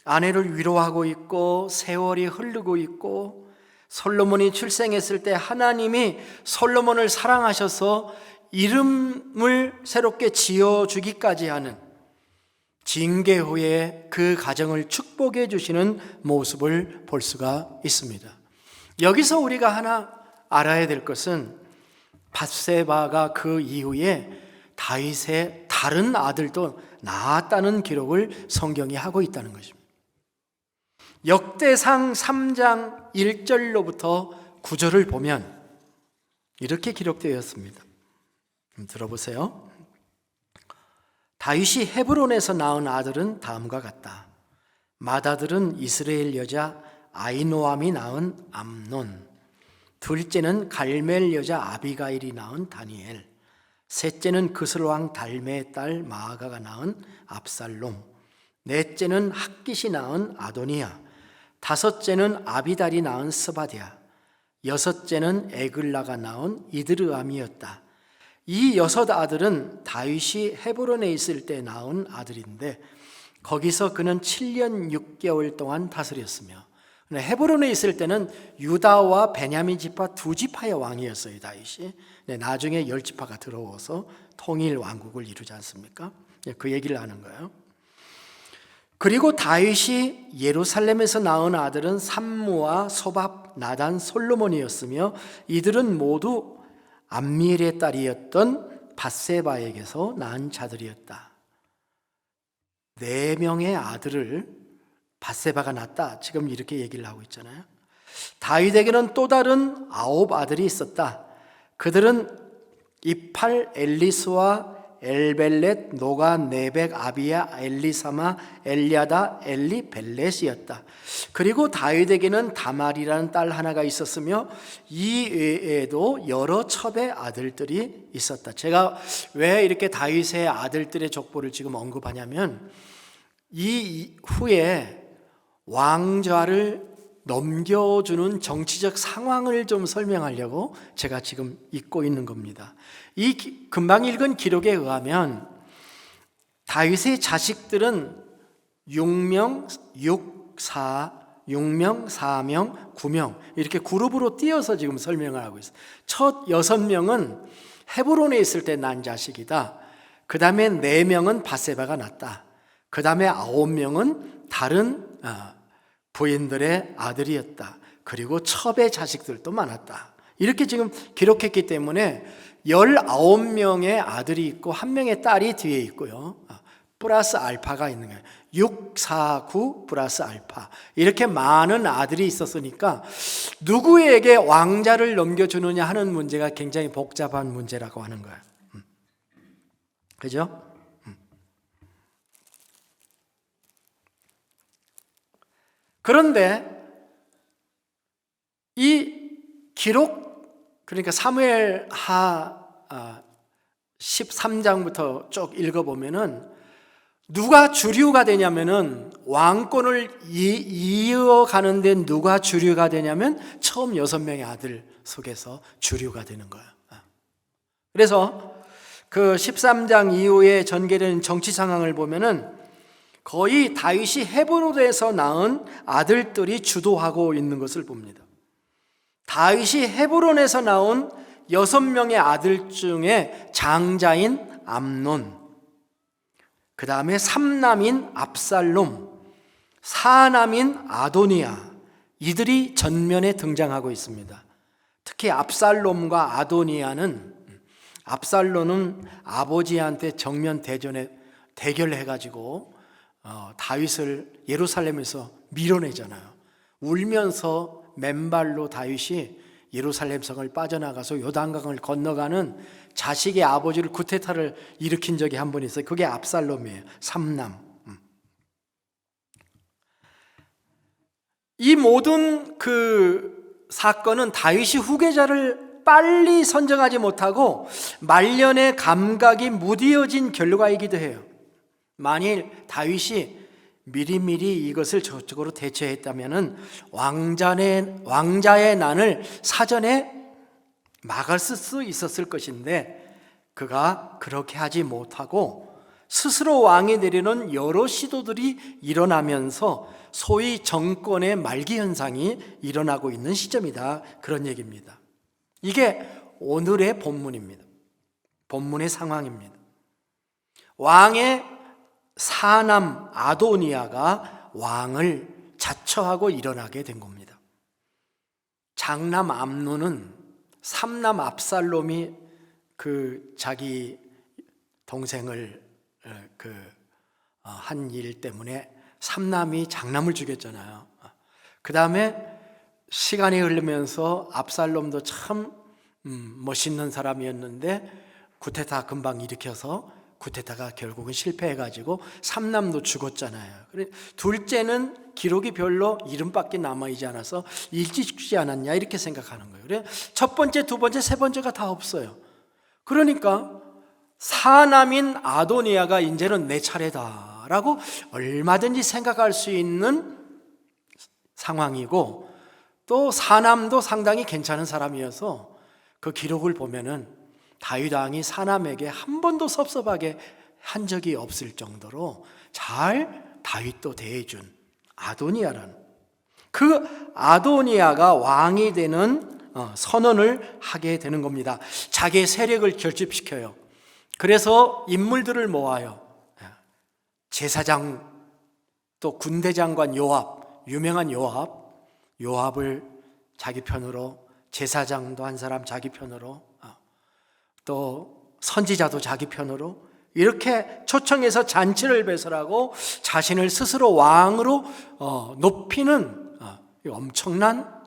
[SPEAKER 1] 아내를 위로하고 있고 세월이 흐르고 있고 솔로몬이 출생했을 때 하나님이 솔로몬을 사랑하셔서 이름을 새롭게 지어주기까지 하는 징계 후에 그 가정을 축복해 주시는 모습을 볼 수가 있습니다. 여기서 우리가 하나 알아야 될 것은 밧세바가 그 이후에 다윗의 다른 아들도 낳았다는 기록을 성경이 하고 있다는 것입니다. 역대상 3장 1절로부터 9절을 보면 이렇게 기록되어 있습니다. 들어보세요. 다윗이 헤브론에서 낳은 아들은 다음과 같다. 맏아들은 이스라엘 여자 아히노암이 낳은 암논, 둘째는 갈멜 여자 아비가일이 낳은 다니엘, 셋째는 그슬왕 달메의 딸 마아가가 낳은 압살롬, 넷째는 핫깃이 낳은 아도니야, 다섯째는 아비달이 낳은 스바디아, 여섯째는 에글라가 낳은 이드르암이었다. 이 여섯 아들은 다윗이 헤브론에 있을 때 낳은 아들인데 거기서 그는 7년 6개월 동안 다스렸으며 헤브론에 있을 때는 유다와 베냐민 지파 두 지파의 왕이었어요. 다윗이. 나중에 10지파가 들어와서 통일 왕국을 이루지 않습니까? 그 얘기를 하는 거예요. 그리고 다윗이 예루살렘에서 낳은 아들은 삼무와 소밥, 나단, 솔로몬이었으며 이들은 모두 암미엘의 딸이었던 밧세바에게서 낳은 자들이었다. 4명의 아들을 밧세바가 낳았다. 지금 이렇게 얘기를 하고 있잖아요. 다윗에게는 또 다른 9 아들이 있었다. 그들은 이팔, 엘리스와 엘벨렛, 노가, 네벡, 아비야, 엘리사마, 엘리아다, 엘리벨렛이었다. 그리고 다윗에게는 다말이라는 딸 하나가 있었으며 이 외에도 여러 첩의 아들들이 있었다. 제가 왜 이렇게 다윗의 아들들의 족보를 지금 언급하냐면 이 후에 왕좌를 넘겨주는 정치적 상황을 좀 설명하려고 제가 지금 읽고 있는 겁니다. 이 금방 읽은 기록에 의하면 다윗의 자식들은 6명, 4명, 9명 이렇게 그룹으로 띄어서 지금 설명을 하고 있어요. 첫 6명은 헤브론에 있을 때 난 자식이다. 그 다음에 4명은 밧세바가 낳았다. 그 다음에 9명은 다른 부인들의 아들이었다. 그리고 첩의 자식들도 많았다. 이렇게 지금 기록했기 때문에 19명의 아들이 있고 1명의 딸이 뒤에 있고요. 플러스 알파가 있는 거예요. 6, 4, 9 플러스 알파. 이렇게 많은 아들이 있었으니까 누구에게 왕자를 넘겨주느냐 하는 문제가 굉장히 복잡한 문제라고 하는 거예요. 그죠? 그런데 이 기록, 그러니까 사무엘하 13장부터 쭉 읽어보면은 누가 주류가 되냐면은 왕권을 이어가는데 누가 주류가 되냐면 처음 6명의 아들 속에서 주류가 되는 거예요. 그래서 그 13장 이후에 전개되는 정치 상황을 보면은 거의 다윗이 헤브론에서 낳은 아들들이 주도하고 있는 것을 봅니다. 다윗이 헤브론에서 나온 6명의 아들 중에 장자인 암논, 그 다음에 3남인 압살롬, 4남인 아도니아, 이들이 전면에 등장하고 있습니다. 특히 압살롬과 아도니아는, 압살롬은 아버지한테 정면 대결해가지고 다윗을 예루살렘에서 밀어내잖아요. 울면서 맨발로 다윗이 예루살렘 성을 빠져나가서 요단강을 건너가는 자식의 아버지를 쿠데타를 일으킨 적이 한 번 있어요. 그게 압살롬이에요. 3남. 이 모든 그 사건은 다윗이 후계자를 빨리 선정하지 못하고 말년의 감각이 무디어진 결과이기도 해요. 만일 다윗이 미리미리 이것을 저쪽으로 대처했다면 왕자의 난을 사전에 막을 수 있었을 것인데 그가 그렇게 하지 못하고 스스로 왕이 되려는 여러 시도들이 일어나면서 소위 정권의 말기 현상이 일어나고 있는 시점이다, 그런 얘기입니다. 이게 오늘의 본문입니다. 본문의 상황입니다. 왕의 사남 아도니아가 왕을 자처하고 일어나게 된 겁니다. 장남 암논은 삼남 압살롬이 그 자기 동생을 한 일 때문에 삼남이 장남을 죽였잖아요. 그 다음에 시간이 흐르면서 압살롬도 참 멋있는 사람이었는데 쿠데타 금방 일으켜서 쿠데타가 결국은 실패해가지고 삼남도 죽었잖아요. 둘째는 기록이 별로 이름밖에 남아있지 않아서 일찍 죽지 않았냐 이렇게 생각하는 거예요. 그래 첫 번째, 두 번째, 세 번째가 다 없어요. 그러니까 사남인 아도니아가 이제는 내 차례다라고 얼마든지 생각할 수 있는 상황이고, 또 사남도 상당히 괜찮은 사람이어서 그 기록을 보면은 다윗 왕이 사남에게 한 번도 섭섭하게 한 적이 없을 정도로 잘 다윗도 대해준 아도니아라는, 그 아도니아가 왕이 되는 선언을 하게 되는 겁니다. 자기의 세력을 결집시켜요. 그래서 인물들을 모아요. 제사장, 또 군대장관 요압, 유명한 요압을 자기 편으로, 제사장도 한 사람 자기 편으로, 또 선지자도 자기 편으로, 이렇게 초청해서 잔치를 배설하고 자신을 스스로 왕으로 높이는 엄청난,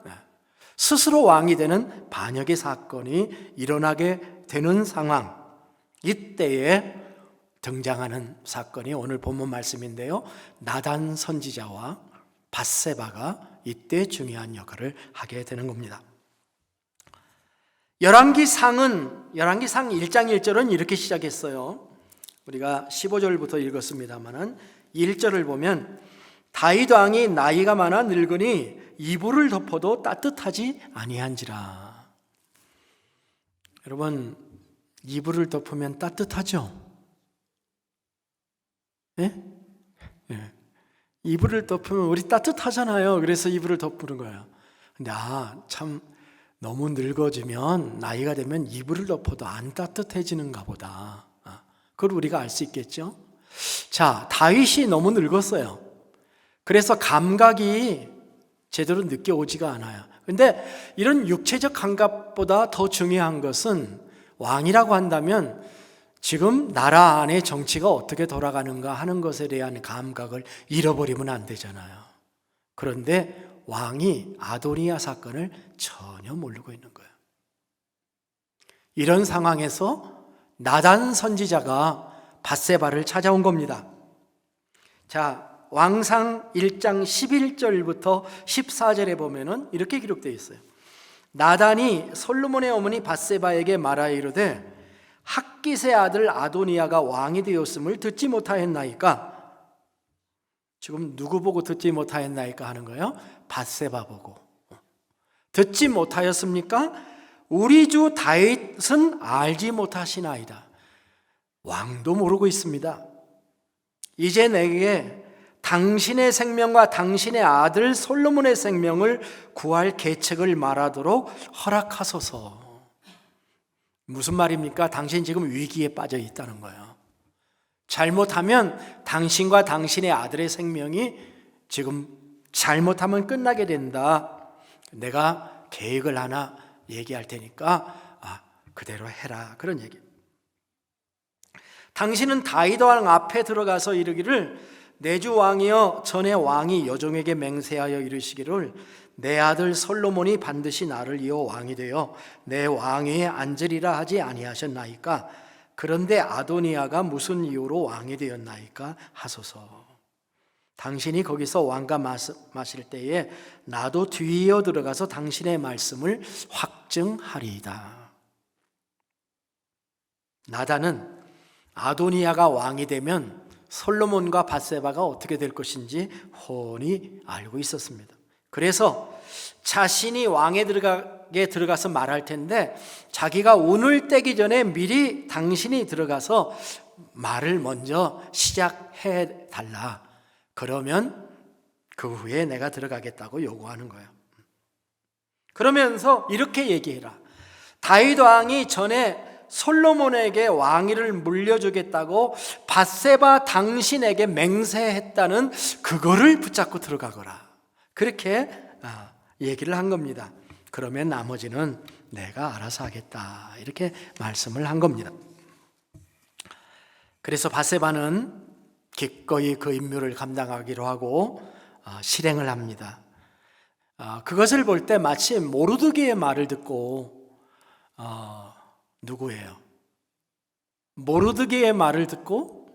[SPEAKER 1] 스스로 왕이 되는 반역의 사건이 일어나게 되는 상황, 이때에 등장하는 사건이 오늘 본문 말씀인데요, 나단 선지자와 밧세바가 이때 중요한 역할을 하게 되는 겁니다. 열왕기상 1장 1절은 이렇게 시작했어요. 우리가 15절부터 읽었습니다만 1절을 보면 다윗 왕이 나이가 많아 늙으니 이불을 덮어도 따뜻하지 아니한지라. 여러분, 이불을 덮으면 따뜻하죠? 예? 예. 이불을 덮으면 우리 따뜻하잖아요. 그래서 이불을 덮는 거예요. 근데 참 너무 늙어지면, 나이가 되면 이불을 덮어도 안 따뜻해지는가 보다. 그걸 우리가 알 수 있겠죠? 자, 다윗이 너무 늙었어요. 그래서 감각이 제대로 느껴오지가 않아요. 근데 이런 육체적 감각보다 더 중요한 것은, 왕이라고 한다면 지금 나라 안의 정치가 어떻게 돌아가는가 하는 것에 대한 감각을 잃어버리면 안 되잖아요. 그런데 왕이 아도니아 사건을 전혀 모르고 있는 거예요. 이런 상황에서 나단 선지자가 밧세바를 찾아온 겁니다. 자, 왕상 1장 11절부터 14절에 보면은 이렇게 기록되어 있어요. 나단이 솔로몬의 어머니 밧세바에게 말하여 이르되 학깃의 아들 아도니아가 왕이 되었음을 듣지 못하였나이까? 지금 누구 보고 듣지 못하였나이까 하는 거예요? 밧세바 보고. 듣지 못하였습니까? 우리 주 다윗은 알지 못하시나이다. 왕도 모르고 있습니다. 이제 내게 당신의 생명과 당신의 아들 솔로몬의 생명을 구할 계책을 말하도록 허락하소서. 무슨 말입니까? 당신 지금 위기에 빠져 있다는 거예요. 잘못하면 당신과 당신의 아들의 생명이 지금 잘못하면 끝나게 된다. 내가 계획을 하나 얘기할 테니까 그대로 해라. 그런 얘기. 당신은 다윗 왕 앞에 들어가서 이르기를 내 주 왕이여 전에 왕이 여종에게 맹세하여 이르시기를 내 아들 솔로몬이 반드시 나를 이어 왕이 되어 내 왕위에 앉으리라 하지 아니하셨나이까? 그런데 아도니아가 무슨 이유로 왕이 되었나이까? 하소서. 당신이 거기서 왕과 마실 때에 나도 뒤이어 들어가서 당신의 말씀을 확증하리이다. 나단은 아도니아가 왕이 되면 솔로몬과 밧세바가 어떻게 될 것인지 훤히 알고 있었습니다. 그래서 자신이 왕에 들어가서 말할 텐데 자기가 운을 떼기 전에 미리 당신이 들어가서 말을 먼저 시작해 달라. 그러면 그 후에 내가 들어가겠다고 요구하는 거예요. 그러면서 이렇게 얘기해라. 다윗 왕이 전에 솔로몬에게 왕위를 물려주겠다고 밧세바 당신에게 맹세했다는 그거를 붙잡고 들어가거라. 그렇게 얘기를 한 겁니다. 그러면 나머지는 내가 알아서 하겠다. 이렇게 말씀을 한 겁니다. 그래서 밧세바는 기꺼이 그 임무를 감당하기로 하고 실행을 합니다. 그것을 볼 때 마치 모르드게의 말을 듣고 누구예요? 모르드게의 말을 듣고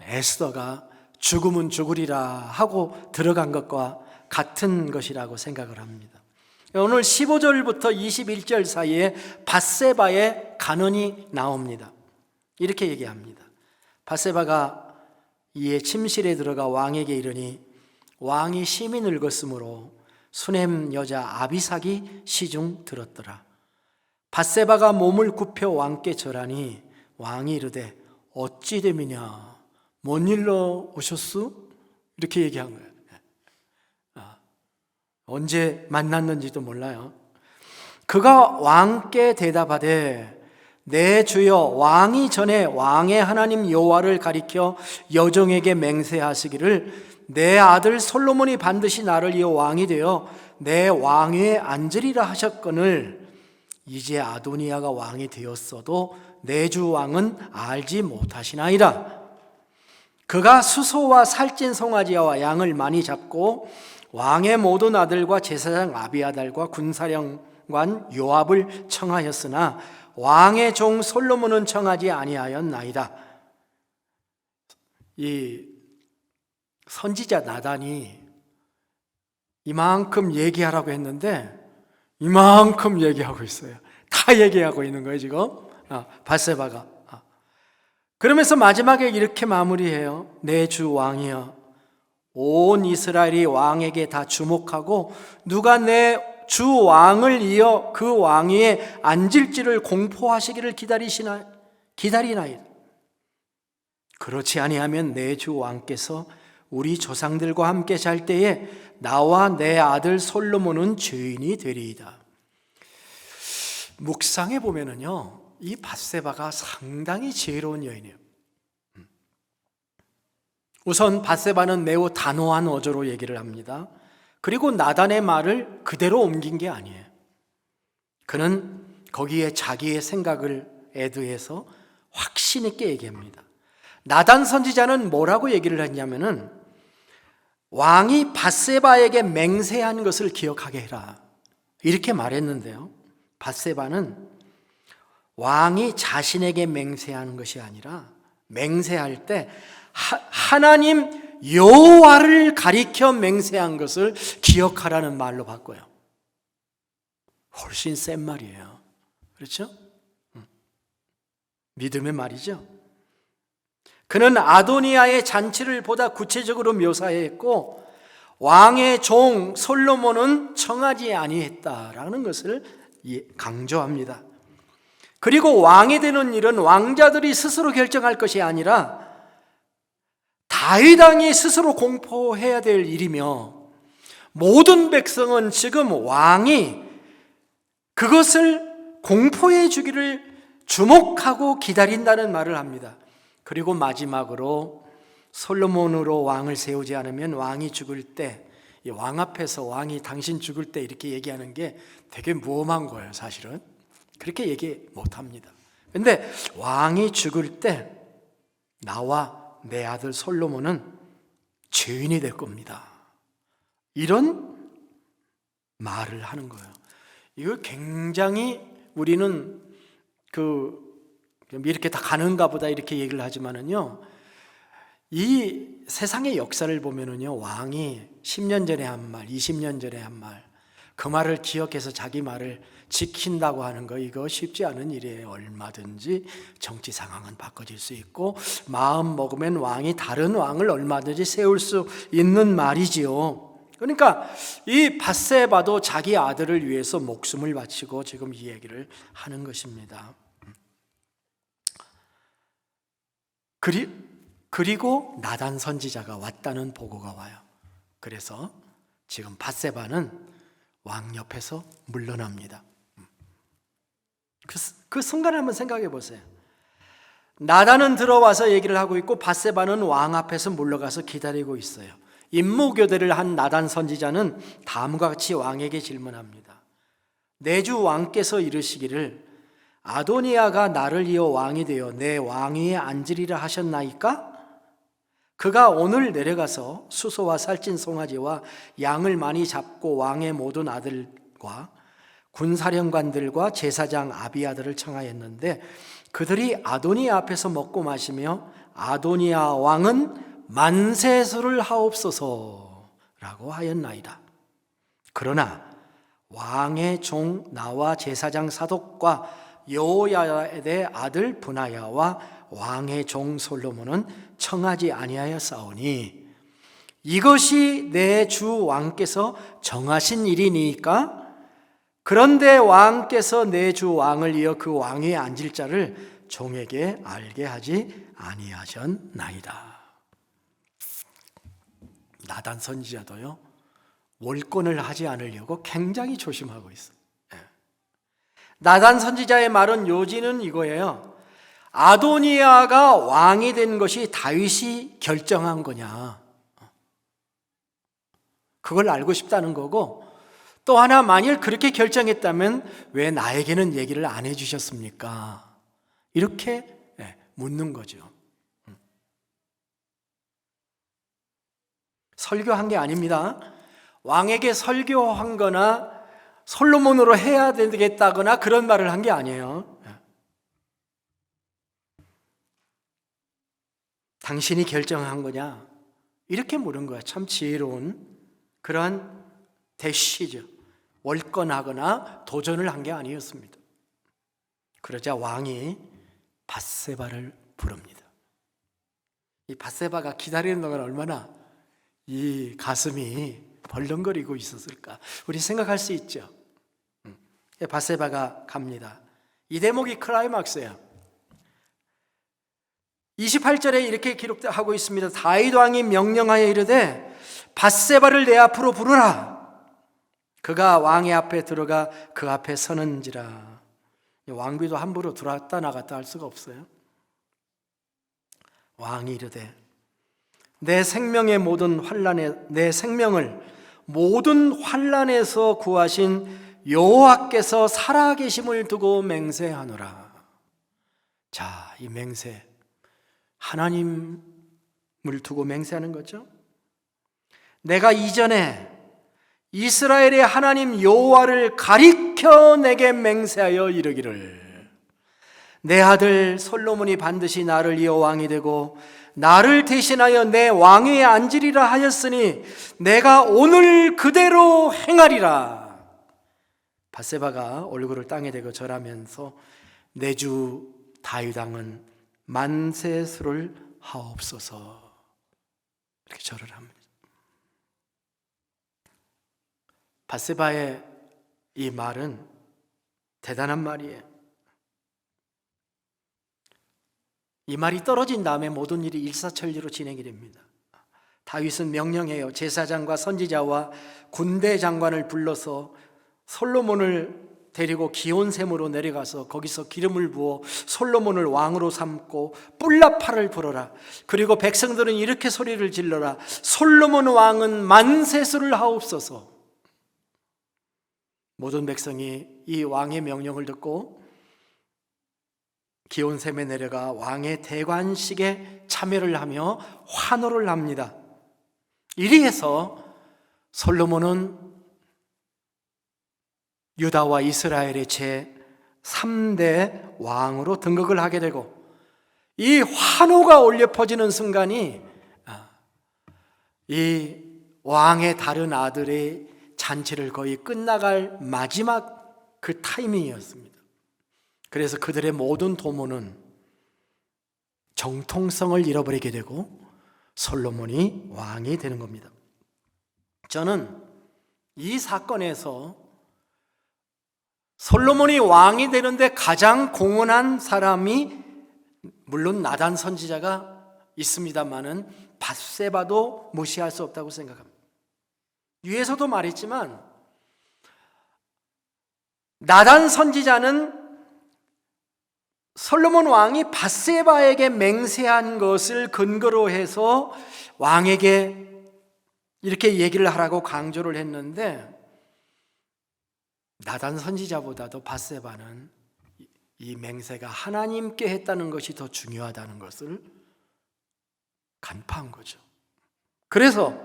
[SPEAKER 1] 에스더가 죽으면 죽으리라 하고 들어간 것과 같은 것이라고 생각을 합니다. 오늘 15절부터 21절 사이에 밧세바의 간언이 나옵니다. 이렇게 얘기합니다. 밧세바가 이에 침실에 들어가 왕에게 이르니 왕이 심히 늙었으므로 수넴 여자 아비삭이 시중 들었더라. 밧세바가 몸을 굽혀 왕께 절하니 왕이 이르되 어찌 됨이냐 뭔 일로 오셨수? 이렇게 얘기한 거예요. 언제 만났는지도 몰라요. 그가 왕께 대답하되 내 주여 왕이 전에 왕의 하나님 여호와를 가리켜 여종에게 맹세하시기를 내 아들 솔로몬이 반드시 나를 이어 왕이 되어 내 왕위에 앉으리라 하셨거늘 이제 아도니아가 왕이 되었어도 내 주 왕은 알지 못하시나이다. 그가 수소와 살찐 송아지와 양을 많이 잡고 왕의 모든 아들과 제사장 아비아달과 군사령관 요압을 청하였으나 왕의 종 솔로몬은 청하지 아니하였나이다. 이 선지자 나단이 이만큼 얘기하라고 했는데 이만큼 얘기하고 있어요. 다 얘기하고 있는 거예요 지금 밧세바가. 그러면서 마지막에 이렇게 마무리해요. 내 주 왕이여 온 이스라엘이 왕에게 다 주목하고 누가 내 주 왕을 이어 그 왕위에 앉을지를 공포하시기를 기다리나이다. 그렇지 아니하면 내 주 왕께서 우리 조상들과 함께 잘 때에 나와 내 아들 솔로몬은 죄인이 되리이다. 묵상해 보면은요, 이 밧세바가 상당히 지혜로운 여인이에요. 우선 밧세바는 매우 단호한 어조로 얘기를 합니다. 그리고 나단의 말을 그대로 옮긴 게 아니에요. 그는 거기에 자기의 생각을 애드해서 확신 있게 얘기합니다. 나단 선지자는 뭐라고 얘기를 했냐면은 왕이 밧세바에게 맹세한 것을 기억하게 해라 이렇게 말했는데요. 밧세바는 왕이 자신에게 맹세하는 것이 아니라 맹세할 때 하나님 여호와를 가리켜 맹세한 것을 기억하라는 말로 바꿔요. 훨씬 센 말이에요. 그렇죠? 믿음의 말이죠. 그는 아도니아의 잔치를 보다 구체적으로 묘사했고 왕의 종 솔로몬은 청하지 아니했다라는 것을 강조합니다. 그리고 왕이 되는 일은 왕자들이 스스로 결정할 것이 아니라 다윗 왕이 스스로 공포해야 될 일이며 모든 백성은 지금 왕이 그것을 공포해 주기를 주목하고 기다린다는 말을 합니다. 그리고 마지막으로 솔로몬으로 왕을 세우지 않으면 왕이 죽을 때, 왕 앞에서 왕이 당신 죽을 때 이렇게 얘기하는 게 되게 무엄한 거예요. 사실은 그렇게 얘기 못합니다. 근데 왕이 죽을 때 나와 내 아들 솔로몬은 죄인이 될 겁니다. 이런 말을 하는 거예요. 이거 굉장히 우리는 이렇게 다 가는가 보다 이렇게 얘기를 하지만은요, 이 세상의 역사를 보면은요, 왕이 10년 전에 한 말, 20년 전에 한 말, 그 말을 기억해서 자기 말을 지킨다고 하는 거, 이거 쉽지 않은 일이에요. 얼마든지 정치 상황은 바꿔질 수 있고 마음 먹으면 왕이 다른 왕을 얼마든지 세울 수 있는 말이지요. 그러니까 이 밧세바도 자기 아들을 위해서 목숨을 바치고 지금 이 얘기를 하는 것입니다. 그리고 나단 선지자가 왔다는 보고가 와요. 그래서 지금 밧세바는 왕 옆에서 물러납니다. 그 순간을 한번 생각해 보세요. 나단은 들어와서 얘기를 하고 있고 밧세바는 왕 앞에서 물러가서 기다리고 있어요. 임무교대를 한 나단 선지자는 다음과 같이 왕에게 질문합니다. 내주 왕께서 이르시기를 아도니아가 나를 이어 왕이 되어 내 왕위에 앉으리라 하셨나이까? 그가 오늘 내려가서 수소와 살찐 송아지와 양을 많이 잡고 왕의 모든 아들과 군사령관들과 제사장 아비아들을 청하였는데 그들이 아도니아 앞에서 먹고 마시며 아도니아 왕은 만세수를 하옵소서라고 하였나이다. 그러나 왕의 종 나와 제사장 사독과 여호야다의 아들 브나야와 왕의 종 솔로몬은 청하지 아니하였사오니 이것이 내 주 왕께서 정하신 일이니까? 그런데 왕께서 내 주 왕을 이어 그 왕위에 앉을 자를 종에게 알게 하지 아니하셨나이다. 나단 선지자도요, 월권을 하지 않으려고 굉장히 조심하고 있어요. 나단 선지자의 말은 요지는 이거예요. 아도니아가 왕이 된 것이 다윗이 결정한 거냐, 그걸 알고 싶다는 거고, 또 하나 만일 그렇게 결정했다면 왜 나에게는 얘기를 안 해주셨습니까? 이렇게 묻는 거죠. 설교한 게 아닙니다. 왕에게 설교한 거나 솔로몬으로 해야 되겠다거나 그런 말을 한 게 아니에요. 당신이 결정한 거냐? 이렇게 물은 거야. 참 지혜로운 그러한 대시죠. 월권하거나 도전을 한 게 아니었습니다. 그러자 왕이 밧세바를 부릅니다. 이 밧세바가 기다리는 동안 얼마나 이 가슴이 벌렁거리고 있었을까? 우리 생각할 수 있죠. 밧세바가 갑니다. 이 대목이 클라이막스예요. 28절에 이렇게 기록하고 있습니다. 다윗 왕이 명령하여 이르되 밧세바를 내 앞으로 부르라. 그가 왕의 앞에 들어가 그 앞에 서는지라. 왕비도 함부로 들어왔다 나갔다 할 수가 없어요. 왕이 이르되 내 생명의 모든 환난에 내 생명을 모든 환난에서 구하신 여호와께서 살아계심을 두고 맹세하노라. 자, 이 맹세, 하나님을 두고 맹세하는 거죠. 내가 이전에 이스라엘의 하나님 여호와를 가리켜 내게 맹세하여 이르기를 내 아들 솔로몬이 반드시 나를 이어 왕이 되고 나를 대신하여 내 왕위에 앉으리라 하였으니 내가 오늘 그대로 행하리라. 밧세바가 얼굴을 땅에 대고 절하면서 내 주 다윗 왕은 만세수를 하옵소서 이렇게 절을 합니다. 밧세바의 이 말은 대단한 말이에요. 이 말이 떨어진 다음에 모든 일이 일사천리로 진행이 됩니다. 다윗은 명령해요. 제사장과 선지자와 군대 장관을 불러서 솔로몬을 데리고 기온샘으로 내려가서 거기서 기름을 부어 솔로몬을 왕으로 삼고 뿔나팔을 불어라. 그리고 백성들은 이렇게 소리를 질러라. 솔로몬 왕은 만세수를 하옵소서. 모든 백성이 이 왕의 명령을 듣고 기온샘에 내려가 왕의 대관식에 참여를 하며 환호를 합니다. 이리해서 솔로몬은 유다와 이스라엘의 제3대 왕으로 등극을 하게 되고, 이 환호가 울려 퍼지는 순간이 이 왕의 다른 아들의 잔치를 거의 끝나갈 마지막 그 타이밍이었습니다. 그래서 그들의 모든 도모는 정통성을 잃어버리게 되고 솔로몬이 왕이 되는 겁니다. 저는 이 사건에서 솔로몬이 왕이 되는데 가장 공헌한 사람이 물론 나단 선지자가 있습니다마는 밧세바도 무시할 수 없다고 생각합니다. 위에서도 말했지만 나단 선지자는 솔로몬 왕이 밧세바에게 맹세한 것을 근거로 해서 왕에게 이렇게 얘기를 하라고 강조를 했는데, 나단 선지자보다도 밧세바는 이 맹세가 하나님께 했다는 것이 더 중요하다는 것을 간파한 거죠. 그래서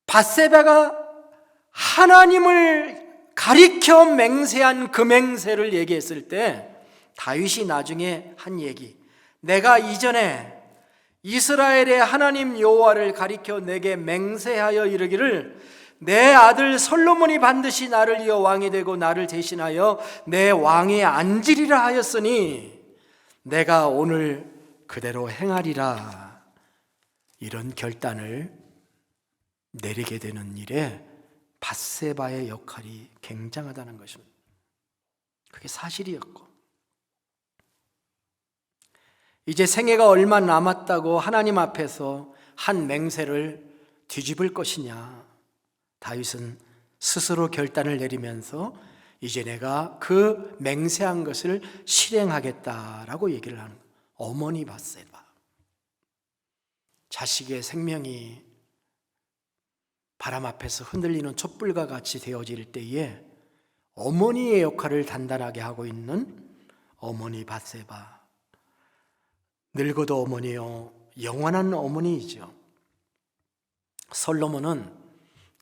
[SPEAKER 1] 밧세바가 하나님을 가리켜 맹세한 그 맹세를 얘기했을 때 다윗이 나중에 한 얘기, 내가 이전에 이스라엘의 하나님 여호와를 가리켜 내게 맹세하여 이르기를 내 아들 솔로몬이 반드시 나를 이어 왕이 되고 나를 대신하여 내 왕에 앉으리라 하였으니 내가 오늘 그대로 행하리라, 이런 결단을 내리게 되는 일에 밧세바의 역할이 굉장하다는 것입니다. 그게 사실이었고, 이제 생애가 얼마 남았다고 하나님 앞에서 한 맹세를 뒤집을 것이냐, 다윗은 스스로 결단을 내리면서 이제 내가 그 맹세한 것을 실행하겠다라고 얘기를 하는 거예요. 어머니 밧세바, 자식의 생명이 바람 앞에서 흔들리는 촛불과 같이 되어질 때에 어머니의 역할을 단단하게 하고 있는 어머니 밧세바, 늙어도 어머니요 영원한 어머니이죠. 솔로몬은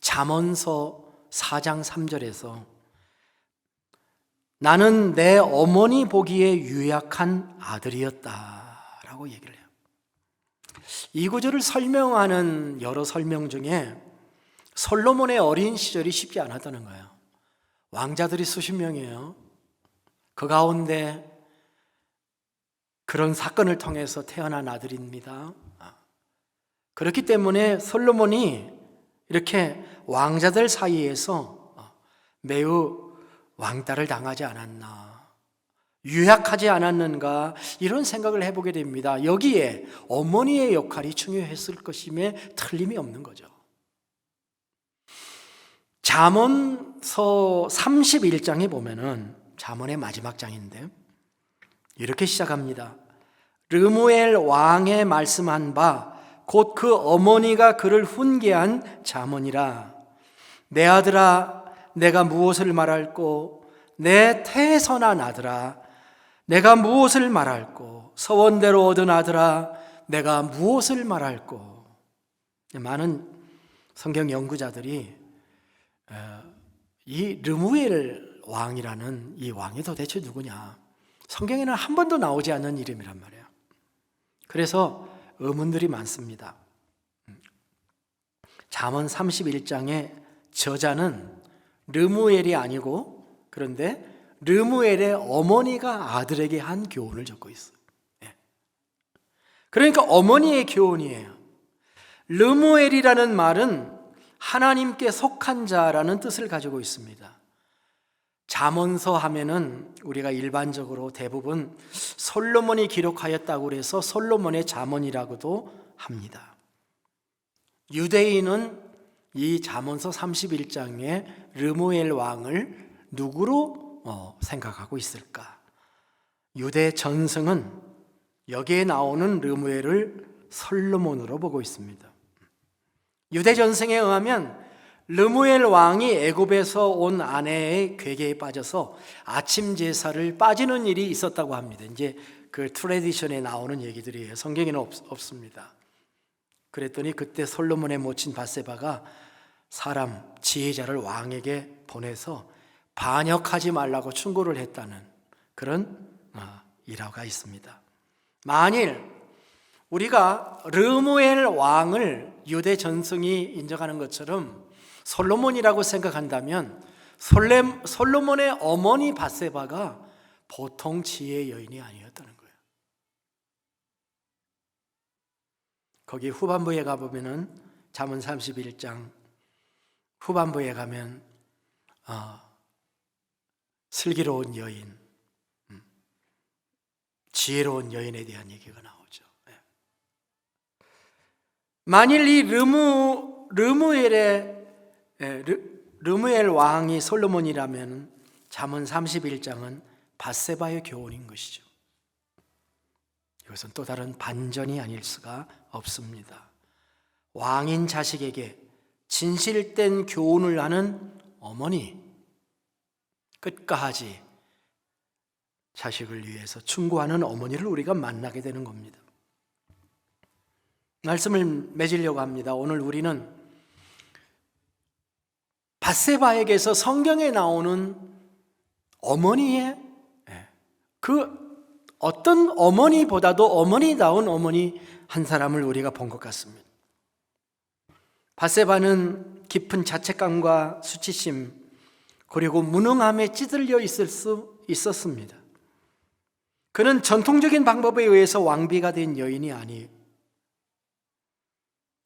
[SPEAKER 1] 잠언서 4장 3절에서 나는 내 어머니 보기에 유약한 아들이었다라고 얘기를 해요. 이 구절을 설명하는 여러 설명 중에 솔로몬의 어린 시절이 쉽지 않았다는 거예요. 왕자들이 수십 명이에요. 그 가운데 그런 사건을 통해서 태어난 아들입니다. 그렇기 때문에 솔로몬이 이렇게 왕자들 사이에서 매우 왕따를 당하지 않았나, 유약하지 않았는가, 이런 생각을 해보게 됩니다. 여기에 어머니의 역할이 중요했을 것임에 틀림이 없는 거죠. 잠언서 31장에 보면은, 잠언의 마지막 장인데 이렇게 시작합니다. 르무엘 왕의 말씀한 바 곧 그 어머니가 그를 훈계한 잠언이라. 내 아들아 내가 무엇을 말할꼬, 내 태선한 아들아 내가 무엇을 말할꼬, 서원대로 얻은 아들아 내가 무엇을 말할꼬. 많은 성경 연구자들이 이 르무엘 왕이라는 이 왕이 도대체 누구냐, 성경에는 한 번도 나오지 않는 이름이란 말이에요. 그래서 의문들이 많습니다. 잠언 31장의 저자는 르무엘이 아니고, 그런데 르무엘의 어머니가 아들에게 한 교훈을 적고 있어요. 그러니까 어머니의 교훈이에요. 르무엘이라는 말은 하나님께 속한 자라는 뜻을 가지고 있습니다. 잠언서 하면은 우리가 일반적으로 대부분 솔로몬이 기록하였다고 해서 솔로몬의 잠언이라고도 합니다. 유대인은 이 잠언서 31장에 르무엘 왕을 누구로 생각하고 있을까? 유대 전승은 여기에 나오는 르무엘을 솔로몬으로 보고 있습니다. 유대 전승에 의하면 르무엘 왕이 애굽에서 온 아내의 괴계에 빠져서 아침 제사를 빠지는 일이 있었다고 합니다. 이제 그 트레디션에 나오는 얘기들이에요. 성경에는 없습니다. 그랬더니 그때 솔로몬의 모친 밧세바가 사람 지혜자를 왕에게 보내서 반역하지 말라고 충고를 했다는 그런 일화가 있습니다. 만일 우리가 르무엘 왕을 유대 전승이 인정하는 것처럼 솔로몬이라고 생각한다면 솔로몬의 어머니 밧세바가 보통 지혜의 여인이 아니었다는 거예요. 거기 후반부에 가보면은 잠언 31장 후반부에 가면 슬기로운 여인, 지혜로운 여인에 대한 얘기가 나오죠. 만일 이 르무엘 왕이 솔로몬이라면 잠언 31장은 밧세바의 교훈인 것이죠. 이것은 또 다른 반전이 아닐 수가 없습니다. 왕인 자식에게 진실된 교훈을 하는 어머니, 끝과 하지 자식을 위해서 충고하는 어머니를 우리가 만나게 되는 겁니다. 말씀을 맺으려고 합니다. 오늘 우리는 밧세바에게서 성경에 나오는 어머니의 그 어떤 어머니보다도 어머니다운 어머니 한 사람을 우리가 본 것 같습니다. 밧세바는 깊은 자책감과 수치심 그리고 무능함에 찌들려 있을 수 있었습니다. 그는 전통적인 방법에 의해서 왕비가 된 여인이 아니에요.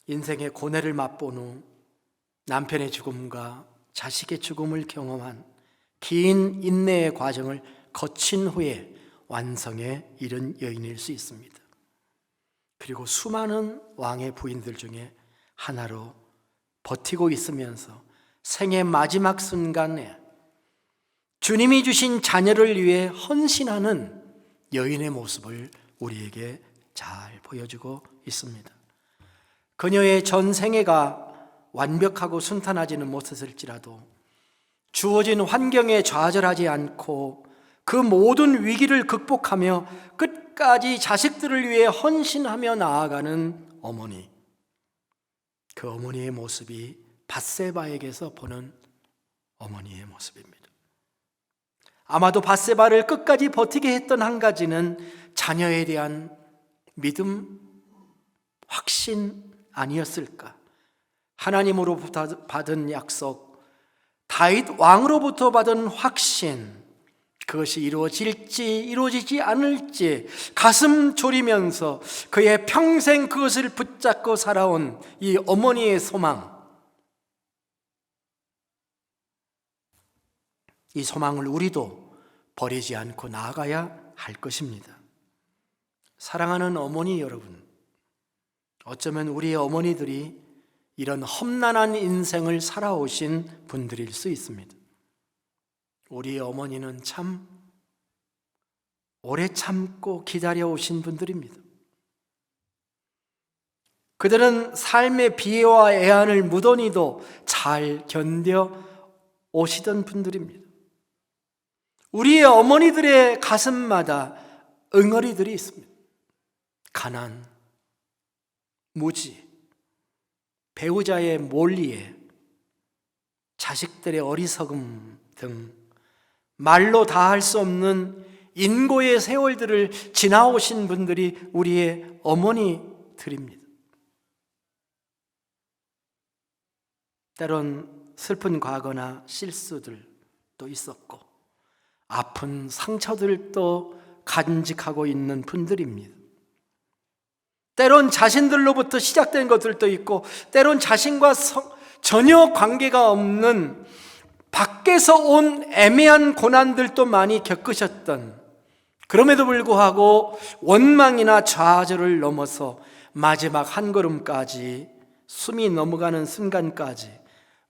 [SPEAKER 1] 인생의 고뇌를 맛본 후 남편의 죽음과 자식의 죽음을 경험한 긴 인내의 과정을 거친 후에 완성에 이른 여인일 수 있습니다. 그리고 수많은 왕의 부인들 중에 하나로 버티고 있으면서 생의 마지막 순간에 주님이 주신 자녀를 위해 헌신하는 여인의 모습을 우리에게 잘 보여주고 있습니다. 그녀의 전 생애가 완벽하고 순탄하지는 못했을지라도 주어진 환경에 좌절하지 않고 그 모든 위기를 극복하며 끝까지 자식들을 위해 헌신하며 나아가는 어머니, 그 어머니의 모습이 밧세바에게서 보는 어머니의 모습입니다. 아마도 밧세바를 끝까지 버티게 했던 한 가지는 자녀에 대한 믿음, 확신 아니었을까? 하나님으로부터 받은 약속, 다윗 왕으로부터 받은 확신, 그것이 이루어질지 이루어지지 않을지 가슴 졸이면서 그의 평생 그것을 붙잡고 살아온 이 어머니의 소망, 이 소망을 우리도 버리지 않고 나아가야 할 것입니다. 사랑하는 어머니 여러분, 어쩌면 우리의 어머니들이 이런 험난한 인생을 살아오신 분들일 수 있습니다. 우리의 어머니는 참 오래 참고 기다려오신 분들입니다. 그들은 삶의 비애와 애환을 무던히도 잘 견뎌 오시던 분들입니다. 우리의 어머니들의 가슴마다 응어리들이 있습니다. 가난, 무지, 배우자의 몰리에, 자식들의 어리석음 등 말로 다 할 수 없는 인고의 세월들을 지나오신 분들이 우리의 어머니들입니다. 때론 슬픈 과거나 실수들도 있었고 아픈 상처들도 간직하고 있는 분들입니다. 때론 자신들로부터 시작된 것들도 있고, 때론 자신과 전혀 관계가 없는 밖에서 온 애매한 고난들도 많이 겪으셨던, 그럼에도 불구하고 원망이나 좌절을 넘어서 마지막 한 걸음까지, 숨이 넘어가는 순간까지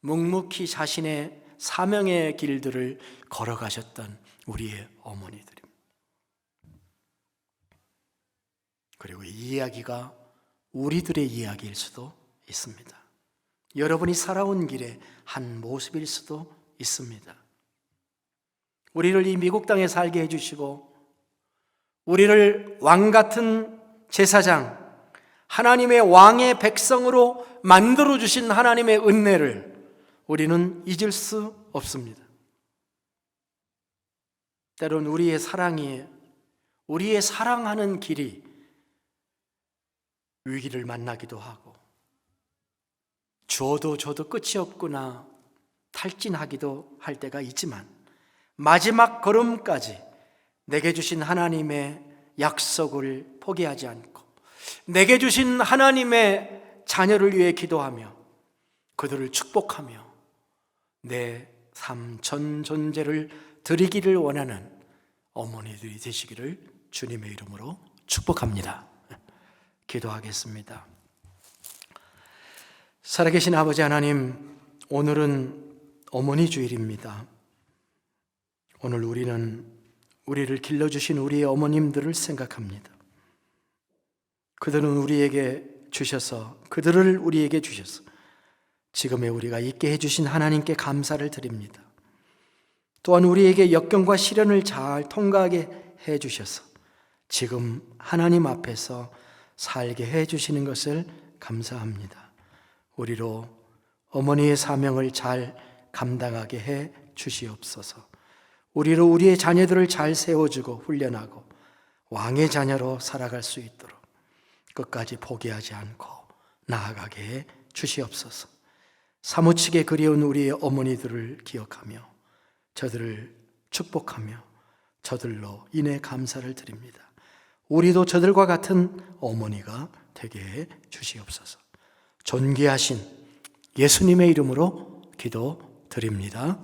[SPEAKER 1] 묵묵히 자신의 사명의 길들을 걸어가셨던 우리의 어머니들입니다. 그리고 이 이야기가 우리들의 이야기일 수도 있습니다. 여러분이 살아온 길의 한 모습일 수도 있습니다. 우리를 이 미국 땅에 살게 해주시고, 우리를 왕 같은 제사장, 하나님의 왕의 백성으로 만들어주신 하나님의 은혜를 우리는 잊을 수 없습니다. 때론 우리의 사랑하는 길이 위기를 만나기도 하고, 줘도 끝이 없구나 탈진하기도 할 때가 있지만, 마지막 걸음까지 내게 주신 하나님의 약속을 포기하지 않고 내게 주신 하나님의 자녀를 위해 기도하며 그들을 축복하며 내 삶 전 존재를 드리기를 원하는 어머니들이 되시기를 주님의 이름으로 축복합니다. 기도하겠습니다. 살아계신 아버지 하나님, 오늘은 어머니 주일입니다. 오늘 우리는 우리를 길러주신 우리의 어머님들을 생각합니다. 그들은 우리에게 주셔서, 그들을 우리에게 주셔서 지금의 우리가 있게 해주신 하나님께 감사를 드립니다. 또한 우리에게 역경과 시련을 잘 통과하게 해주셔서 지금 하나님 앞에서 살게 해주시는 것을 감사합니다. 우리로 어머니의 사명을 잘 감당하게 해 주시옵소서. 우리로 우리의 자녀들을 잘 세워주고 훈련하고 왕의 자녀로 살아갈 수 있도록 끝까지 포기하지 않고 나아가게 해 주시옵소서. 사무치게 그리운 우리의 어머니들을 기억하며 저들을 축복하며 저들로 인해 감사를 드립니다. 우리도 저들과 같은 어머니가 되게 해 주시옵소서. 존귀하신 예수님의 이름으로 기도드립니다.